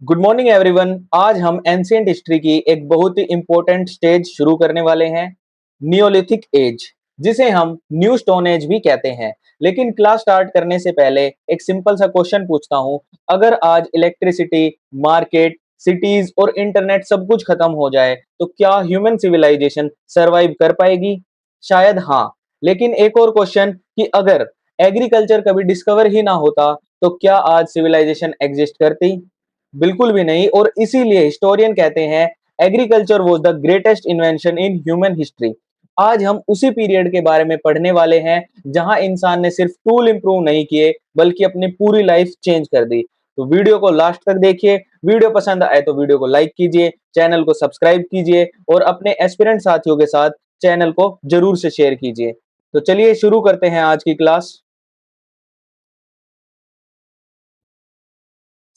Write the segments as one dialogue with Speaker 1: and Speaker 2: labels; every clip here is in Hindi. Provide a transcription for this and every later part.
Speaker 1: Good morning everyone. आज हम एंशियंट हिस्ट्री की एक बहुत ही इंपॉर्टेंट स्टेज शुरू करने वाले हैं, नियोलिथिक एज, जिसे हम न्यू स्टोन एज भी कहते हैं। लेकिन क्लास स्टार्ट करने से पहले एक सिंपल सा क्वेश्चन पूछता हूं, अगर आज इलेक्ट्रिसिटी, मार्केट, सिटीज और इंटरनेट सब कुछ खत्म हो जाए तो क्या ह्यूमन सिविलाइजेशन सरवाइव कर पाएगी? शायद हाँ। लेकिन एक और क्वेश्चन कि अगर एग्रीकल्चर कभी डिस्कवर ही ना होता तो क्या आज सिविलाइजेशन एग्जिस्ट करती? बिल्कुल भी नहीं। और इसीलिए हिस्टोरियन कहते हैं agriculture was the greatest invention in human history. आज हम उसी पीरियड के बारे में पढ़ने वाले हैं जहां इंसान ने सिर्फ टूल इंप्रूव नहीं किए बल्कि अपनी पूरी लाइफ चेंज कर दी। तो वीडियो को लास्ट तक देखिए। वीडियो पसंद आए तो वीडियो को लाइक कीजिए, चैनल को सब्सक्राइब कीजिए और अपने एस्पिरेंट साथियों के साथ चैनल को जरूर से शेयर कीजिए। तो चलिए शुरू करते हैं आज की क्लास।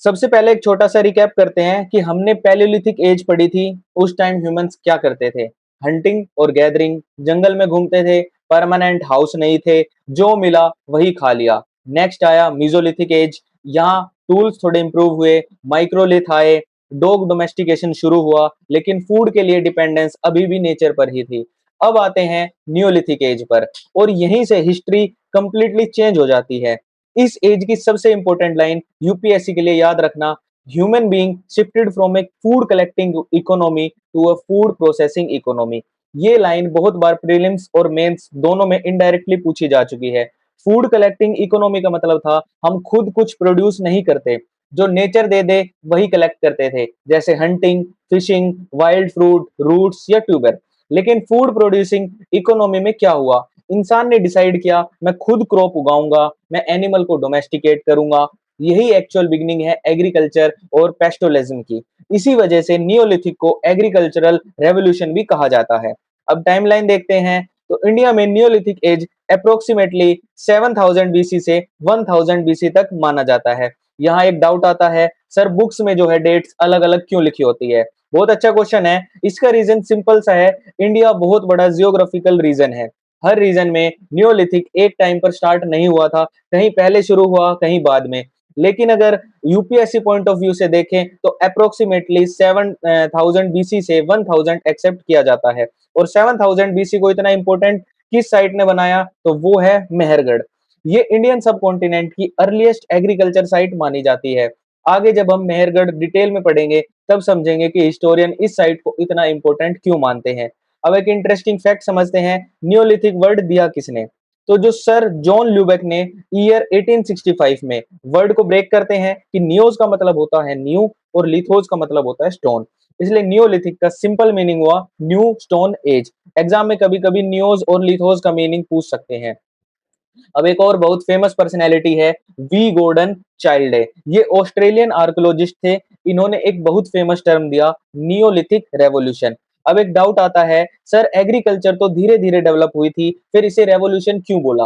Speaker 1: सबसे पहले एक छोटा सा रिकैप करते हैं कि हमने पैलियोलिथिक एज पढ़ी थी। उस टाइम ह्यूमंस क्या करते थे? हंटिंग और गैदरिंग, जंगल में घूमते थे, परमानेंट हाउस नहीं थे, जो मिला वही खा लिया। नेक्स्ट आया मीजोलिथिक एज। यहाँ टूल्स थोड़े इंप्रूव हुए, माइक्रोलिथ आए, डॉग डोमेस्टिकेशन शुरू हुआ, लेकिन फूड के लिए डिपेंडेंस अभी भी नेचर पर ही थी। अब आते हैं नियोलिथिक एज पर और यहीं से हिस्ट्री कंप्लीटली चेंज हो जाती है। इस एज की सबसे इंपॉर्टेंट लाइन यूपीएससी के लिए याद रखना, human being shifted from a food collecting economy to a food processing economy. ये लाइन बहुत बार प्रीलिम्स और मेंस दोनों में इनडायरेक्टली पूछी जा चुकी है। फूड कलेक्टिंग इकोनॉमी का मतलब था हम खुद कुछ प्रोड्यूस नहीं करते, जो नेचर दे दे वही कलेक्ट करते थे, जैसे hunting, fishing, wild fruit, roots या ट्यूबर। लेकिन फूड प्रोड्यूसिंग इकोनॉमी में क्या हुआ? इंसान ने डिसाइड किया मैं खुद क्रॉप उगाऊंगा, मैं एनिमल को डोमेस्टिकेट करूंगा। यही एक्चुअल बिगनिंग है एग्रीकल्चर और पेस्टोलिज्म की। इसी वजह से नियोलिथिक को एग्रीकल्चरल रेवोल्यूशन भी कहा जाता है। अब टाइमलाइन देखते हैं तो इंडिया में नियोलिथिक एज अप्रोक्सीमेटली 7000 बीसी से 1000 बीसी तक माना जाता है। यहाँ एक डाउट आता है, सर बुक्स में जो है डेट्स अलग अलग क्यों लिखी होती है? बहुत अच्छा क्वेश्चन है। इसका रीजन सिंपल सा है, इंडिया बहुत बड़ा जियोग्राफिकल रीजन है। हर रीजन में नियोलिथिक एक टाइम पर स्टार्ट नहीं हुआ था, कहीं पहले शुरू हुआ कहीं बाद में। लेकिन अगर यूपीएससी पॉइंट ऑफ व्यू से देखें तो अप्रोक्सीमेटली 7000 बीसी से 1000 एक्सेप्ट किया जाता है। और 7000 बीसी को इतना इंपॉर्टेंट किस साइट ने बनाया? तो वो है मेहरगढ़। ये इंडियन सब कॉन्टिनेंट की अर्लीस्ट एग्रीकल्चर साइट मानी जाती है। आगे जब हम मेहरगढ़ डिटेल में पढ़ेंगे तब समझेंगे कि हिस्टोरियन इस साइट को इतना इंपॉर्टेंट क्यों मानते हैं। अब एक इंटरेस्टिंग फैक्ट समझते हैं, नियोलिथिक वर्ड दिया किसने? तो जो सर जॉन ल्यूबेक ने ईयर 1865 में वर्ड को ब्रेक करते हैं कि नियोज का मतलब होता है न्यू और लिथोज का मतलब होता है स्टोन। इसलिए नियोलिथिक का सिंपल मीनिंग हुआ न्यू स्टोन एज। एग्जाम में कभी कभी नियोज और लिथोज का मीनिंग पूछ सकते हैं। अब एक और बहुत फेमस पर्सनैलिटी है, वी गॉर्डन चाइल्ड। ये ऑस्ट्रेलियन आर्कोलॉजिस्ट थे। इन्होंने एक बहुत फेमस टर्म दिया, नियोलिथिक रेवोल्यूशन। अब एक डाउट आता है, सर एग्रीकल्चर तो धीरे धीरे डेवलप हुई थी, फिर इसे रेवोल्यूशन क्यों बोला?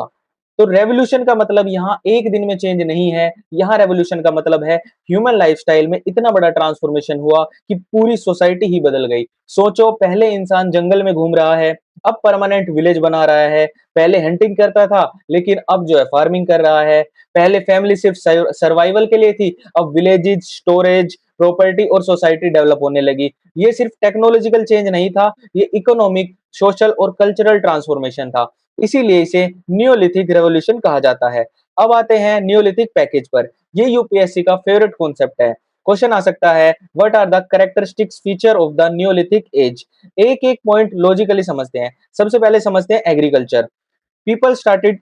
Speaker 1: तो रेवोल्यूशन का मतलब यहाँ एक दिन में चेंज नहीं है। यहाँ रेवोल्यूशन का मतलब है ह्यूमन लाइफस्टाइल में इतना बड़ा ट्रांसफॉर्मेशन हुआ कि पूरी सोसाइटी ही बदल गई। सोचो, पहले इंसान जंगल में घूम रहा है, अब परमानेंट विलेज बना रहा है। पहले हंटिंग करता था लेकिन अब जो है फार्मिंग कर रहा है। पहले फैमिली सिर्फ सर्वाइवल के लिए थी, अब विलेजेस, स्टोरेज, प्रॉपर्टी और सोसाइटी डेवलप होने लगी। ये सिर्फ टेक्नोलॉजिकल चेंज नहीं था, ये इकोनॉमिक, सोशल और कल्चरल ट्रांसफॉर्मेशन था। इसीलिए इसे नियोलिथिक रेवोल्यूशन कहा जाता है। अब आते हैं नियोलिथिक पैकेज पर। ये यूपीएससी का फेवरेट कॉन्सेप्ट है। क्वेश्चन आ सकता है, what are the characteristics feature of the Neolithic age? एक एक पॉइंट लॉजिकली समझते हैं। सबसे पहले समझते हैं agriculture. People started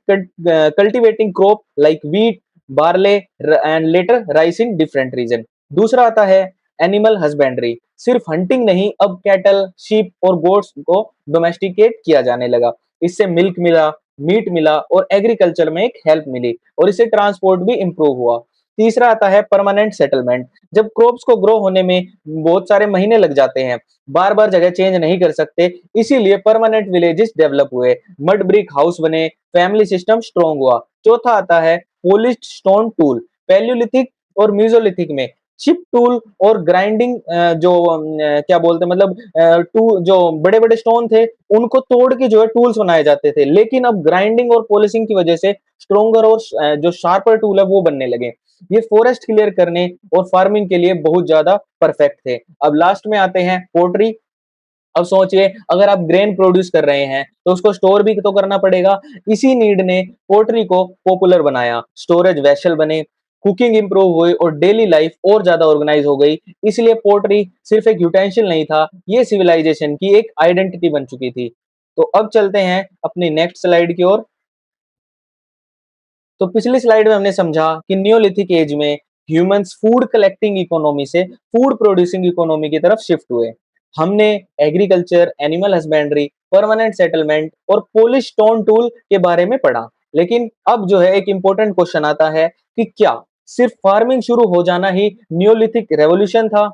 Speaker 1: cultivating crop like wheat, barley and later rice in different region. दूसरा आता है एनिमल हस्बेंड्री। सिर्फ हंटिंग नहीं, अब कैटल, शीप और गोट्स को डोमेस्टिकेट किया जाने लगा। इससे मिल्क मिला, मीट मिला और एग्रीकल्चर में एक हेल्प मिली और इससे ट्रांसपोर्ट भी इंप्रूव हुआ। तीसरा आता है परमानेंट सेटलमेंट। जब क्रॉप्स को ग्रो होने में बहुत सारे महीने लग जाते हैं, बार बार जगह चेंज नहीं कर सकते, इसीलिए परमानेंट विलेजेस डेवलप हुए, मड ब्रिक हाउस बने, फैमिली सिस्टम स्ट्रॉन्ग हुआ। चौथा आता है पोलिश्ड स्टोन टूल। पैलियोलिथिक और मीजोलिथिक में चिप टूल और ग्राइंडिंग जो क्या बोलते हैं, मतलब टू जो बड़े बड़े स्टोन थे उनको तोड़ के जो है टूल्स बनाए जाते थे। लेकिन अब ग्राइंडिंग और पॉलिशिंग की वजह से स्ट्रोंगर और जो शार्पर टूल है वो बनने लगे। ये फॉरेस्ट क्लियर करने और फार्मिंग के लिए बहुत ज्यादा परफेक्ट थे। अब लास्ट में आते हैं पोल्ट्री। अब सोचिए, अगर आप ग्रेन प्रोड्यूस कर रहे हैं तो उसको स्टोर भी तो करना पड़ेगा। इसी नीड ने पोल्ट्री को पॉपुलर बनाया, स्टोरेज वेसल बने, कुकिंग इंप्रूव हुई और डेली लाइफ और ज्यादा ऑर्गेनाइज हो गई। इसलिए पोल्ट्री सिर्फ एक यूटेंसिल नहीं था, ये सिविलाइजेशन की एक आइडेंटिटी बन चुकी थी। तो अब चलते हैं अपनी नेक्स्ट स्लाइड की ओर। तो पिछली स्लाइड में हमने समझा कि नियोलिथिक एज में ह्यूमंस फूड कलेक्टिंग इकोनॉमी से फूड प्रोड्यूसिंग इकोनॉमी की तरफ शिफ्ट हुए। हमने agriculture, animal husbandry, permanent settlement और पोलिश स्टोन टूल के बारे में पढ़ा। लेकिन अब जो है एक इंपॉर्टेंट क्वेश्चन आता है कि क्या सिर्फ फार्मिंग शुरू हो जाना ही नियोलिथिक रेवोल्यूशन था?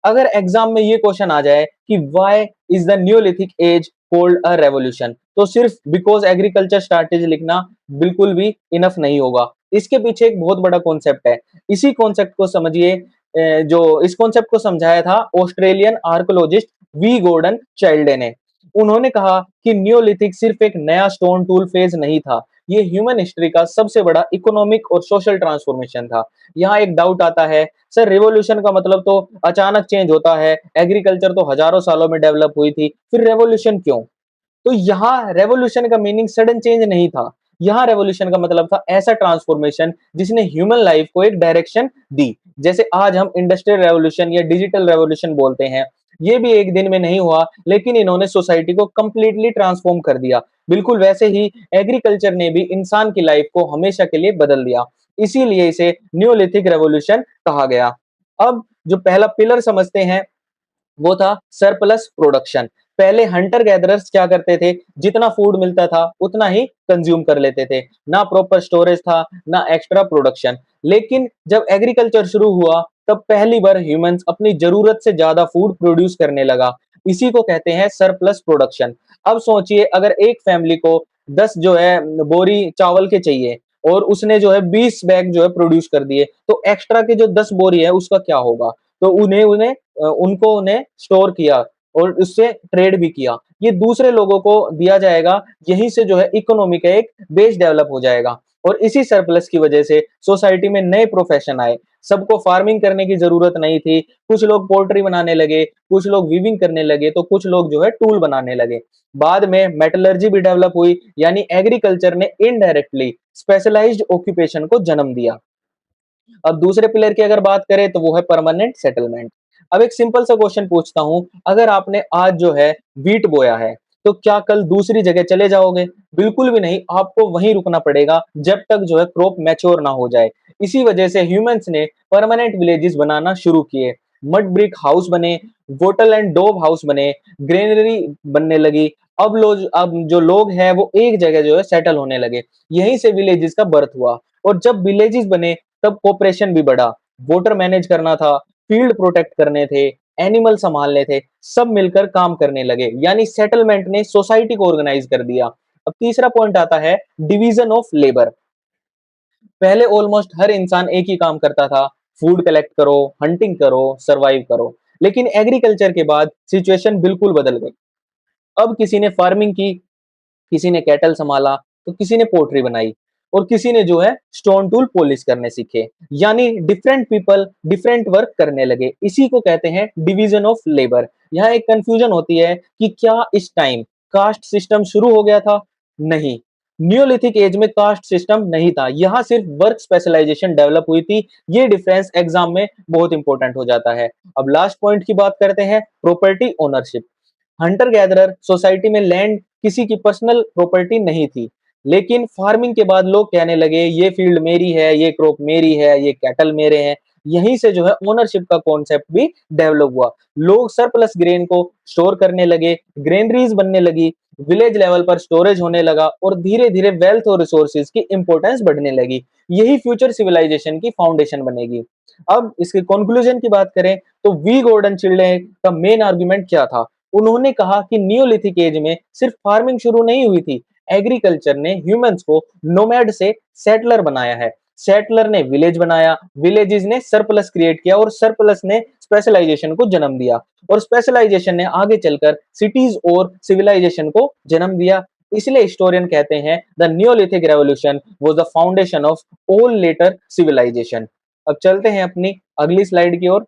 Speaker 1: अगर एग्जाम में ये क्वेश्चन आ जाए कि why is the neolithic age called a revolution, तो सिर्फ बिकॉज एग्रीकल्चर स्टार्टेज लिखना बिल्कुल भी इनफ नहीं होगा। इसके पीछे एक बहुत बड़ा कॉन्सेप्ट है। इसी कॉन्सेप्ट को समझिए। जो इस कॉन्सेप्ट को समझाया था ऑस्ट्रेलियन आर्कोलॉजिस्ट वी गॉर्डन चाइल्डे ने। उन्होंने कहा कि न्यूलिथिक सिर्फ एक नया स्टोन टूल फेज नहीं था, ये ह्यूमन हिस्ट्री का सबसे बड़ा इकोनॉमिक और सोशल ट्रांसफॉर्मेशन था। यहाँ एक डाउट आता है, सर रिवॉल्यूशन का मतलब तो अचानक चेंज होता है, एग्रीकल्चर तो हजारों सालों में डेवलप हुई थी, फिर रेवोल्यूशन क्यों? तो यहाँ रेवोल्यूशन का मीनिंग सडन चेंज नहीं था। यहाँ रेवोल्यूशन का मतलब था ऐसा ट्रांसफॉर्मेशन जिसने ह्यूमन लाइफ को एक डायरेक्शन दी। जैसे आज हम इंडस्ट्रियल रेवोल्यूशन या डिजिटल रेवोल्यूशन बोलते हैं, ये भी एक दिन में नहीं हुआ, लेकिन इन्होंने सोसाइटी को कंप्लीटली ट्रांसफॉर्म कर दिया। बिल्कुल वैसे ही एग्रीकल्चर ने भी इंसान की लाइफ को हमेशा के लिए बदल दिया। इसीलिए इसे न्यूलिथिक रेवोल्यूशन कहा गया। अब जो पहला पिलर समझते हैं वो था सरप्लस प्रोडक्शन। पहले हंटर गैदरर्स क्या करते थे, जितना फूड मिलता था उतना ही कंज्यूम कर लेते थे, ना प्रॉपर स्टोरेज था, ना एक्स्ट्रा प्रोडक्शन। लेकिन जब एग्रीकल्चर शुरू हुआ तब पहली बार ह्यूमंस अपनी जरूरत से ज्यादा फूड प्रोड्यूस करने लगा। इसी को कहते हैं सरप्लस प्रोडक्शन। अब सोचिए, अगर एक फैमिली को 10 जो है बोरी चावल के चाहिए और उसने जो है 20 बैग जो है प्रोड्यूस कर दिए, तो एक्स्ट्रा के जो 10 बोरी है उसका क्या होगा? तो उन्हें उन्हें उनको उन्हें स्टोर किया और उससे ट्रेड भी किया, ये दूसरे लोगों को दिया जाएगा। यहीं से जो है इकोनॉमी का एक बेस डेवलप हो जाएगा। और इसी सरप्लस की वजह से सोसाइटी में नए प्रोफेशन आए। सबको फार्मिंग करने की जरूरत नहीं थी, कुछ लोग पोल्ट्री बनाने लगे, कुछ लोग वीविंग करने लगे, तो कुछ लोग जो है टूल बनाने लगे। बाद में मेटलर्जी भी डेवलप हुई, यानी एग्रीकल्चर ने इनडायरेक्टली स्पेशलाइज्ड ऑक्यूपेशन को जन्म दिया। अब दूसरे पिलर की अगर बात करें तो वो है परमानेंट सेटलमेंट। अब एक सिंपल सा क्वेश्चन पूछता हूं, अगर आपने आज जो है व्हीट बोया है, तो क्या कल दूसरी जगह चले जाओगे? बिल्कुल भी नहीं, आपको वहीं रुकना पड़ेगा जब तक जो है क्रॉप मैच्योर ना हो जाए। इसी वजह से ह्यूमंस ने परमानेंट विलेजेस बनाना शुरू किए। मड ब्रिक हाउस बने, वोटल एंड डोब हाउस बने, ग्रेनरी बनने लगी। अब जो लोग हैं वो एक जगह जो है सेटल होने लगे। यहीं से विलेजेस का बर्थ हुआ। और जब विलेजेस बने तब कोऑपरेशन भी बढ़ा। वोटर मैनेज करना था, फील्ड प्रोटेक्ट करने थे, एनिमल संभालने थे, सब मिलकर काम करने लगे। यानी सेटलमेंट ने सोसाइटी को ऑर्गेनाइज कर दिया। अब तीसरा पॉइंट आता है डिवीजन ऑफ लेबर। पहले ऑलमोस्ट हर इंसान एक ही काम करता था, फूड कलेक्ट करो, हंटिंग करो, सरवाइव करो। लेकिन एग्रीकल्चर के बाद सिचुएशन बिल्कुल बदल गई। अब किसी ने फार्मिंग की, किसी ने कैटल संभाला, तो किसी ने पोट्री बनाई और किसी ने जो है स्टोन टूल पॉलिश करने सीखे। यानी डिफरेंट पीपल डिफरेंट वर्क करने लगे। इसी को कहते हैं डिवीजन ऑफ लेबर। यहाँ एक कंफ्यूजन होती है कि क्या इस टाइम कास्ट सिस्टम शुरू हो गया था? नहीं, न्यूलिथिक एज में कास्ट सिस्टम नहीं था, यहाँ सिर्फ वर्क स्पेशलाइजेशन डेवलप हुई थी। ये डिफरेंस एग्जाम में बहुत इंपॉर्टेंट हो जाता है। अब लास्ट पॉइंट की बात करते हैं, property ownership. Hunter gatherer society में लैंड किसी की पर्सनल प्रॉपर्टी नहीं थी। लेकिन फार्मिंग के बाद लोग कहने लगे ये फील्ड मेरी है, ये क्रॉप मेरी है, ये कैटल मेरे हैं। यहीं से जो है ओनरशिप का कॉन्सेप्ट भी डेवलप हुआ। लोग सरप्लस ग्रेन को स्टोर करने लगे, ग्रेनरीज बनने लगी, विलेज लेवल पर स्टोरेज होने लगा और धीरे धीरे वेल्थ और रिसोर्सेज की इंपॉर्टेंस बढ़ने लगी। यही फ्यूचर सिविलाइजेशन की फाउंडेशन बनेगी। अब इसके कंक्लूजन की बात करें तो वी गॉर्डन चिल्डे का मेन आर्गुमेंट क्या था? उन्होंने कहा कि नियोलिथिक एज में सिर्फ फार्मिंग शुरू नहीं हुई थी, एग्रीकल्चर ने ह्यूमंस को नोमैड से सेटलर बनाया है। सेटलर ने विलेज बनाया, विलेजेस ने सरप्लस क्रिएट किया और सरप्लस ने स्पेशलाइजेशन को जन्म दिया और स्पेशलाइजेशन ने आगे चलकर सिटीज और सिविलाइजेशन को जन्म दिया। इसलिए हिस्टोरियन कहते हैं the Neolithic revolution was the foundation of all later civilisation. अब चलते हैं अपनी अगली स्लाइड की ओर।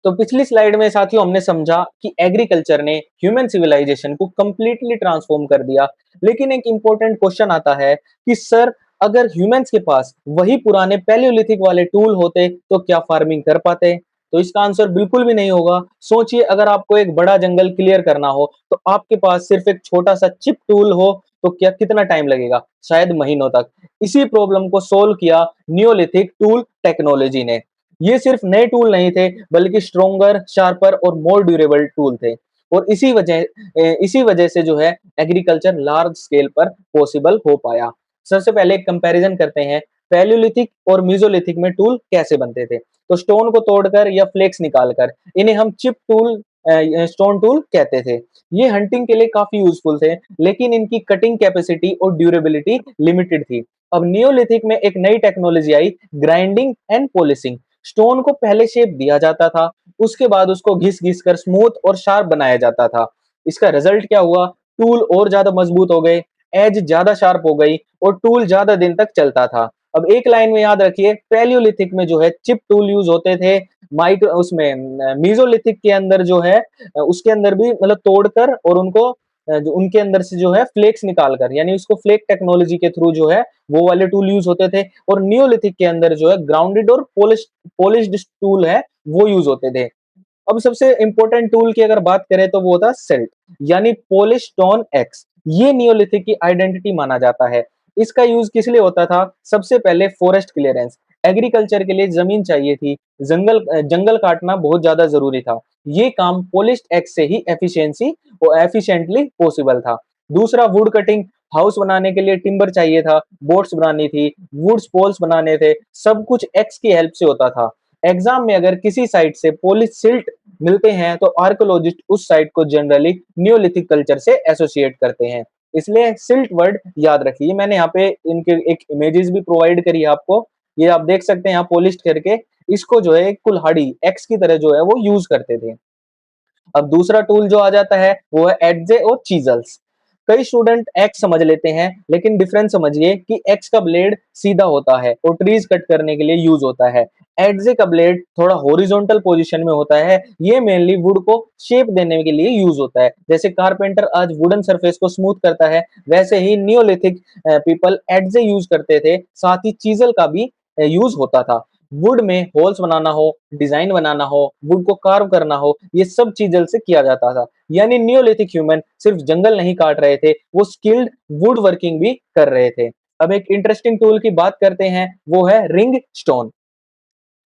Speaker 1: तो पिछली स्लाइड में साथियों हमने समझा कि एग्रीकल्चर ने ह्यूमन सिविलाइजेशन को कंप्लीटली ट्रांसफॉर्म कर दिया। लेकिन एक इंपॉर्टेंट क्वेश्चन आता है कि सर, अगर ह्यूमंस के पास वही पुराने पैलियोलिथिक वाले टूल होते तो क्या फार्मिंग कर पाते? तो इसका आंसर बिल्कुल भी नहीं होगा। सोचिए, अगर आपको एक बड़ा जंगल क्लियर करना हो तो आपके पास सिर्फ एक छोटा सा चिप टूल हो तो क्या कितना टाइम लगेगा? शायद महीनों तक। इसी प्रॉब्लम को सोल्व किया नियोलिथिक टूल टेक्नोलॉजी ने। ये सिर्फ नए टूल नहीं थे, बल्कि स्ट्रॉन्गर, शार्पर और मोर ड्यूरेबल टूल थे। और इसी वजह से जो है एग्रीकल्चर लार्ज स्केल पर पॉसिबल हो पाया। सबसे पहले एक कंपैरिजन करते हैं, पैलियोलिथिक और मेसोलिथिक में टूल कैसे बनते थे। तो स्टोन को तोड़कर या फ्लेक्स निकालकर इन्हें हम चिप टूल, स्टोन टूल कहते थे। ये हंटिंग के लिए काफी यूजफुल थे, लेकिन इनकी कटिंग कैपेसिटी और ड्यूरेबिलिटी लिमिटेड थी। अब नियोलिथिक में एक नई technology I, grinding and polishing. Stone को पहले शेप दिया जाता था, उसके बाद उसको घिस-घिस कर स्मूथ और शार्प बनाया जाता था। इसका रिजल्ट क्या हुआ? टूल और ज्यादा मजबूत हो गए, एज ज्यादा शार्प हो गई और टूल ज्यादा दिन तक चलता था। अब एक लाइन में याद रखिए, पैलियोलिथिक में जो है चिप टूल यूज होते थे, माइक्रो उसमें मेसोलिथिक के अंदर जो है उसके अंदर भी मतलब तोड़कर और उनको जो उनके अंदर से जो है फ्लेक्स निकाल कर, यानी उसको फ्लेक टेक्नोलॉजी के थ्रू जो है वो वाले टूल यूज होते थे। और नियोलिथिक के अंदर जो है ग्राउंडेड और पॉलिश्ड टूल है वो यूज होते थे। अब सबसे इंपॉर्टेंट टूल की अगर बात करें तो वो था सिल्ट, यानी पॉलिश स्टोन एक्स। ये नियोलिथिक की आइडेंटिटी माना जाता है। इसका यूज किस लिए होता था? सबसे पहले फॉरेस्ट क्लियरेंस, एग्रीकल्चर के लिए जमीन चाहिए थी, जंगल काटना बहुत ज्यादा जरूरी था। ये काम पॉलिश्ड एक्स से ही एफिशिएंटली पॉसिबल था। दूसरा, वुड कटिंग, हाउस बनाने के लिए टिम्बर चाहिए था, बोट्स बनानी थी, वुड्स पोल्स बनाने थे, सब कुछ एक्स की हेल्प से होता था। एग्जाम में अगर किसी साइट से पॉलिश सिल्ट मिलते हैं तो आर्कोलॉजिस्ट उस साइट को जनरली नियोलिथिक कल्चर से एसोसिएट करते हैं। इसलिए सिल्ट वर्ड याद रखिए। मैंने यहाँ पे इनके एक इमेजेस भी प्रोवाइड करी है आपको, ये आप देख सकते हैं यहाँ पॉलिश करके। इसको जो है एक कुल्हाड़ी एक्स की तरह जो है वो यूज करते थे। अब दूसरा टूल जो आ जाता है वो है एडजे और चीजल्स। कई स्टूडेंट एक्स समझ लेते हैं, लेकिन डिफरेंस समझिए कि एक्स का ब्लेड सीधा होता है और ट्रीज कट करने के लिए यूज होता है। एडजे का ब्लेड थोड़ा हॉरिजॉन्टल पोजीशन में होता है, ये मेनली वुड को शेप देने के लिए यूज होता है। जैसे कारपेंटर आज वुडन सरफेस को स्मूथ करता है, वैसे ही नियोलिथिक पीपल एडजे यूज करते थे, साथ ही चीजल का भी यूज होता था। वुड में होल्स बनाना हो, डिजाइन बनाना हो, वुड को कार्व करना हो, ये सब चीजल से किया जाता था। यानी नियोलिथिक ह्यूमन सिर्फ जंगल नहीं काट रहे थे, वो स्किल्ड वुड वर्किंग भी कर रहे थे। अब एक इंटरेस्टिंग टूल की बात करते हैं, वो है रिंग स्टोन।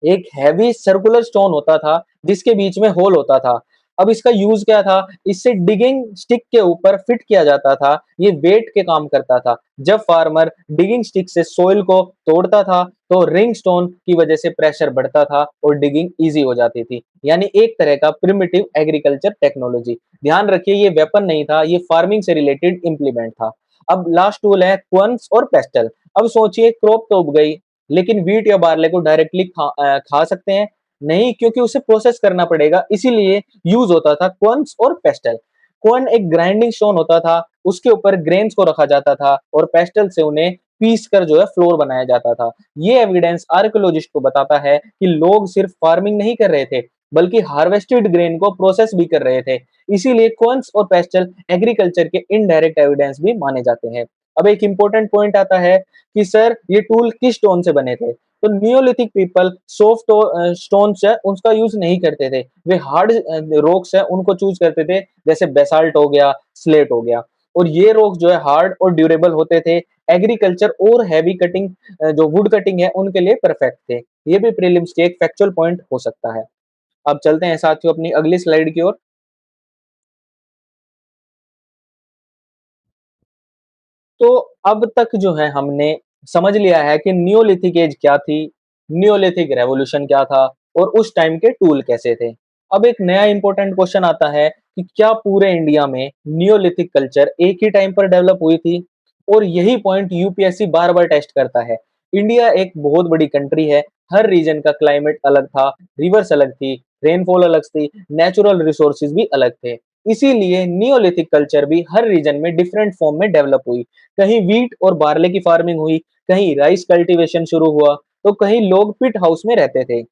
Speaker 1: एक हैवी सर्कुलर स्टोन होता था जिसके बीच में होल होता था। अब इसका यूज क्या था? इससे डिगिंग स्टिक के ऊपर फिट किया जाता था, ये वेट के काम करता था। जब फार्मर डिगिंग स्टिक से सोइल को तोड़ता था तो रिंग स्टोन की वजह से प्रेशर बढ़ता था और डिगिंग इजी हो जाती थी। यानी एक तरह का प्रिमिटिव एग्रीकल्चर टेक्नोलॉजी। ध्यान रखिए, ये वेपन नहीं था, ये फार्मिंग से रिलेटेड इम्प्लीमेंट था। अब लास्ट टूल है क्वंस और पेस्टल। अब सोचिए, क्रॉप तो उग गई, लेकिन व्हीट या बार्ले को डायरेक्टली खा सकते हैं? नहीं, क्योंकि उसे प्रोसेस करना पड़ेगा, इसीलिए यूज होता था क्वंस और पेस्टल। क्वन एक ग्राइंडिंग स्टोन होता था, उसके ऊपर ग्रेन्स को रखा जाता था और पेस्टल से उन्हें पीस कर जो है फ्लोर बनाया जाता था। ये एविडेंस आर्कियोलॉजिस्ट को बताता है कि लोग सिर्फ फार्मिंग नहीं कर रहे थे, बल्कि हार्वेस्टेड ग्रेन को प्रोसेस भी कर रहे थे। इसीलिए क्वंस और पेस्टल एग्रीकल्चर के इनडायरेक्ट एविडेंस भी माने जाते हैं। अब एक इंपॉर्टेंट पॉइंट आता है कि सर, ये टूल किस स्टोन से बने थे? तो नियोलिथिक पीपल सॉफ्ट स्टोन्स है उसका यूज नहीं करते थे, वे हार्ड रॉक्स है उनको चूज करते थे, जैसे बेसाल्ट हो गया, स्लेट हो गया। और ये रॉक्स जो है हार्ड और ड्यूरेबल होते थे। एग्रीकल्चर और हैवी कटिंग, जो वुड कटिंग है उनके लिए परफेक्ट थे। ये भी प्रीलिम्स के एक फैक्चुअल पॉइंट हो सकता है। अब चलते हैं साथियों अपनी अगली स्लाइड की ओर। तो अब तक जो है हमने समझ लिया है कि नियोलिथिक एज क्या थी, नियोलिथिक रेवोल्यूशन क्या था और उस टाइम के टूल कैसे थे। अब एक नया इंपॉर्टेंट क्वेश्चन आता है कि क्या पूरे इंडिया में नियोलिथिक कल्चर एक ही टाइम पर डेवलप हुई थी? और यही पॉइंट यूपीएससी बार बार टेस्ट करता है। इंडिया एक बहुत बड़ी कंट्री है, हर रीजन का क्लाइमेट अलग था, रिवर्स अलग थी, रेनफॉल अलग थी, नेचुरल रिसोर्सेज भी अलग थे। इसीलिए नियोलिथिक कल्चर भी हर रीजन में डिफरेंट फॉर्म में डेवलप हुई। कहीं व्हीट और बार्ले की फार्मिंग हुई, कहीं राइस कल्टीवेशन शुरू हुआ, तो कहीं लोग पिट हाउस में रहते थे।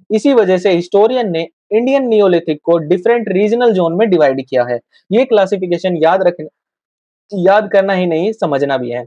Speaker 1: इसी वजह से हिस्टोरियन ने इंडियन नियोलिथिक को डिफरेंट रीजनल जोन में डिवाइड किया है। ये क्लासिफिकेशन याद करना ही नहीं, समझना भी है।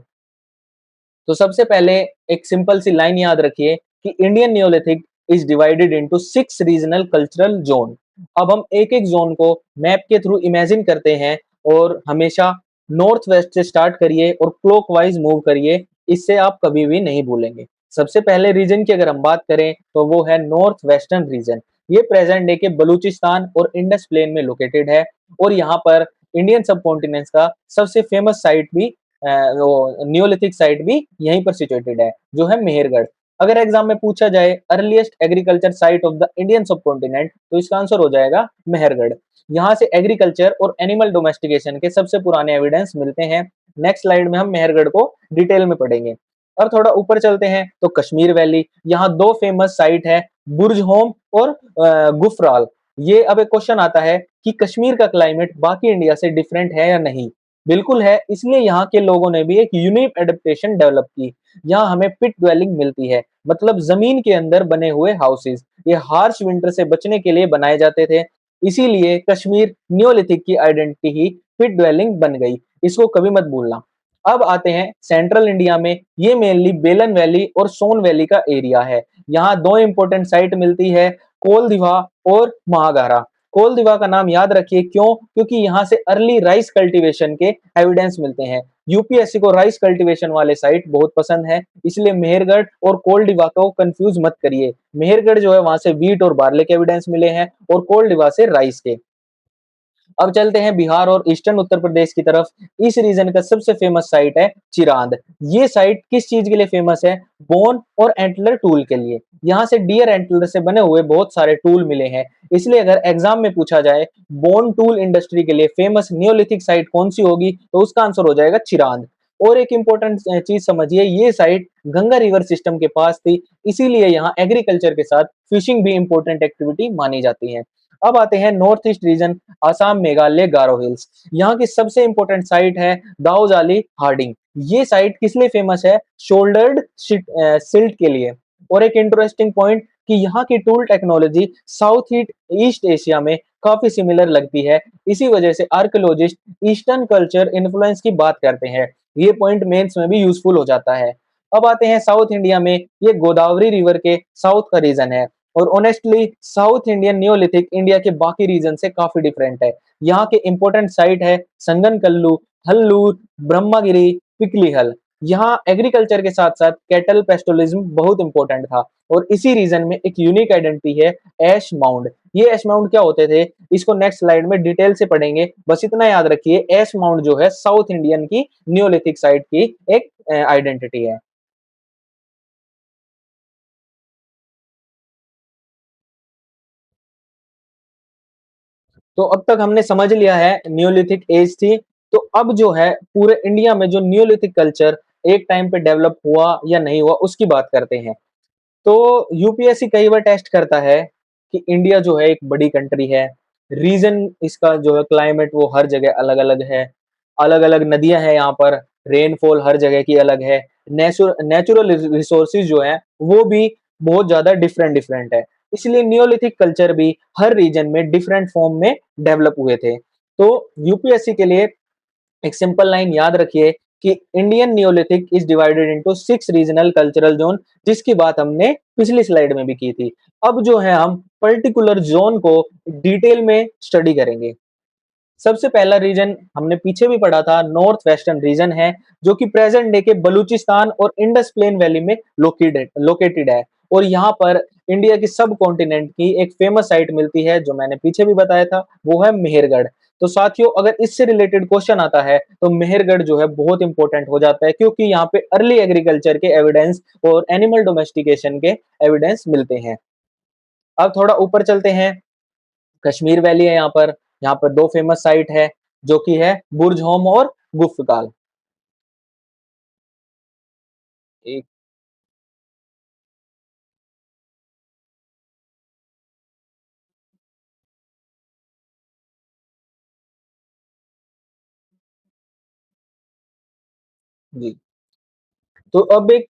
Speaker 1: तो सबसे पहले एक सिंपल सी लाइन याद रखिए कि Indian Neolithic is divided into 6 regional cultural zone. अब हम एक-एक जोन को मैप के थ्रू इमेजिन करते हैं और हमेशा नॉर्थ वेस्ट से स्टार्ट करिए और क्लॉकवाइज मूव करिए, इससे आप कभी भी नहीं भूलेंगे। सबसे पहले रीजन की अगर हम बात करें तो वो है नॉर्थ वेस्टर्न रीजन। ये प्रेजेंट डे के बलूचिस्तान और इंडस प्लेन में लोकेटेड है और यहाँ पर इंडियन सबकॉन्टिनेंट का सबसे फेमस साइट भी वो नियोलिथिक साइट भी यहीं पर सिचुएटेड है, जो है मेहरगढ़। अगर एग्जाम में पूछा जाए earliest agriculture site of the Indian subcontinent, तो इसका आंसर हो जाएगा मेहरगढ़। यहाँ से एग्रीकल्चर और एनिमल डोमेस्टिकेशन के सबसे पुराने एविडेंस मिलते हैं। नेक्स्ट स्लाइड में हम मेहरगढ़ को डिटेल में पढ़ेंगे। और थोड़ा ऊपर चलते हैं तो कश्मीर वैली, यहाँ दो फेमस साइट है, बुर्ज होम और गुफराल। ये अब एक क्वेश्चन आता है कि कश्मीर का क्लाइमेट बाकी इंडिया से डिफरेंट है या नहीं। बिल्कुल है, इसलिए यहाँ के लोगों ने भी एक यूनिक एडेप्टेशन डेवलप की। यहाँ हमें पिट ड्वेलिंग मिलती है, मतलब जमीन के अंदर बने हुए हाउसेस। ये हार्श विंटर से बचने के लिए बनाए जाते थे। इसीलिए कश्मीर नियोलिथिक की आइडेंटिटी ही पिट ड्वेलिंग बन गई। इसको कभी मत भूलना। अब आते हैं सेंट्रल इंडिया में, ये मेनली बेलन वैली और सोन वैली का एरिया है। यहाँ दो इंपॉर्टेंट साइट मिलती है, कोलदिवा और महागारा। कोलदिवा का नाम याद रखिए, क्यों? क्योंकि यहाँ से अर्ली राइस कल्टीवेशन के एविडेंस मिलते हैं। यूपीएससी को राइस कल्टीवेशन वाले साइट बहुत पसंद है, इसलिए मेहरगढ़ और कोलडिवा को कंफ्यूज मत करिए। मेहरगढ़ जो है वहां से व्हीट और बार्ले के एविडेंस मिले हैं और कोलडिवा से राइस के। अब चलते हैं बिहार और ईस्टर्न उत्तर प्रदेश की तरफ। इस रीजन का सबसे फेमस साइट है चिरांद। ये साइट किस चीज के लिए फेमस है? बोन और एंटलर टूल के लिए। यहाँ से डियर एंटलर से बने हुए बहुत सारे टूल मिले हैं। इसलिए अगर एग्जाम में पूछा जाए बोन टूल इंडस्ट्री के लिए फेमस नियोलिथिक साइट कौन सी होगी, तो उसका आंसर हो जाएगा चिरांद। और एक इंपॉर्टेंट चीज समझिए, ये साइट गंगा रिवर सिस्टम के पास थी, इसीलिए यहाँ एग्रीकल्चर के साथ फिशिंग भी इंपॉर्टेंट एक्टिविटी मानी जाती है। अब आते हैं north east region, Assam, Meghalaya, Garo hills. यहाँ की सबसे इंपॉर्टेंट साइट है दाऊजाली हार्डिंग। ये साइट किस लिए फेमस है? शोल्डर्ड सिल्ट के लिए। और एक इंटरेस्टिंग पॉइंट कि यहाँ की tool technology south east Asia में काफी सिमिलर लगती है। इसी वजह से आर्कियोलॉजिस्ट ईस्टर्न कल्चर इन्फ्लुएंस की बात करते हैं। ये पॉइंट मेंस में भी यूजफुल हो जाता है। अब आते हैं साउथ इंडिया में, ये गोदावरी रिवर के साउथ का रीजन है। और honestly south Indian Neolithic India के बाकी रीजन से काफी डिफरेंट है। यहाँ के इंपॉर्टेंट साइट है संगन कल्लू, हल्लूर, ब्रह्मागिरी, पिकलीहल। यहाँ एग्रीकल्चर के साथ साथ कैटल पेस्टोलिज्म बहुत इंपॉर्टेंट था। और इसी रीजन में एक यूनिक आइडेंटिटी है ऐश माउंड। ये ऐश माउंड क्या होते थे, इसको नेक्स्ट स्लाइड में डिटेल से पढ़ेंगे। बस इतना याद रखिए, ऐश माउंड जो है साउथ इंडियन की नियोलिथिक साइट की एक आइडेंटिटी है। तो अब तक हमने समझ लिया है नियोलिथिक एज थी। तो अब जो है पूरे इंडिया में जो नियोलिथिक कल्चर एक टाइम पे डेवलप हुआ या नहीं हुआ, उसकी बात करते हैं। तो यूपीएससी कई बार टेस्ट करता है कि इंडिया जो है एक बड़ी कंट्री है, रीजन इसका जो है क्लाइमेट वो हर जगह अलग अलग है, अलग अलग नदियां हैं यहाँ पर, रेनफॉल हर जगह की अलग है, नेचुरल रिसोर्सेज जो है वो भी बहुत ज्यादा डिफरेंट डिफरेंट है। इसलिए नियोलिथिक कल्चर भी हर रीजन में डिफरेंट फॉर्म में डेवलप हुए थे। तो यूपीएससी के लिए एक सिंपल लाइन याद रखिए कि Indian Neolithic is divided into 6 regional cultural zone, जिसकी बात हमने पिछली स्लाइड में भी की थी। अब जो है हम पर्टिकुलर जोन को डिटेल में स्टडी करेंगे। सबसे पहला रीजन हमने पीछे भी पढ़ा था, नॉर्थ वेस्टर्न रीजन है, जो कि प्रेजेंट डे के बलूचिस्तान और इंडस प्लेन वैली में लोकेटेड है। और यहाँ पर इंडिया की सब कॉन्टिनेंट की एक फेमस साइट मिलती है, जो मैंने पीछे भी बताया था, वो है मेहरगढ़। तो साथियों, अगर इससे रिलेटेड क्वेश्चन आता है तो मेहरगढ़ जो है बहुत इंपॉर्टेंट हो जाता है, क्योंकि यहाँ पे अर्ली एग्रीकल्चर के एविडेंस और एनिमल डोमेस्टिकेशन के एविडेंस मिलते हैं। अब थोड़ा ऊपर चलते हैं, कश्मीर वैली है यहाँ पर दो फेमस साइट है, जो कि है बुर्ज होम और गुफ्तकाल। एक जी। तो अब एक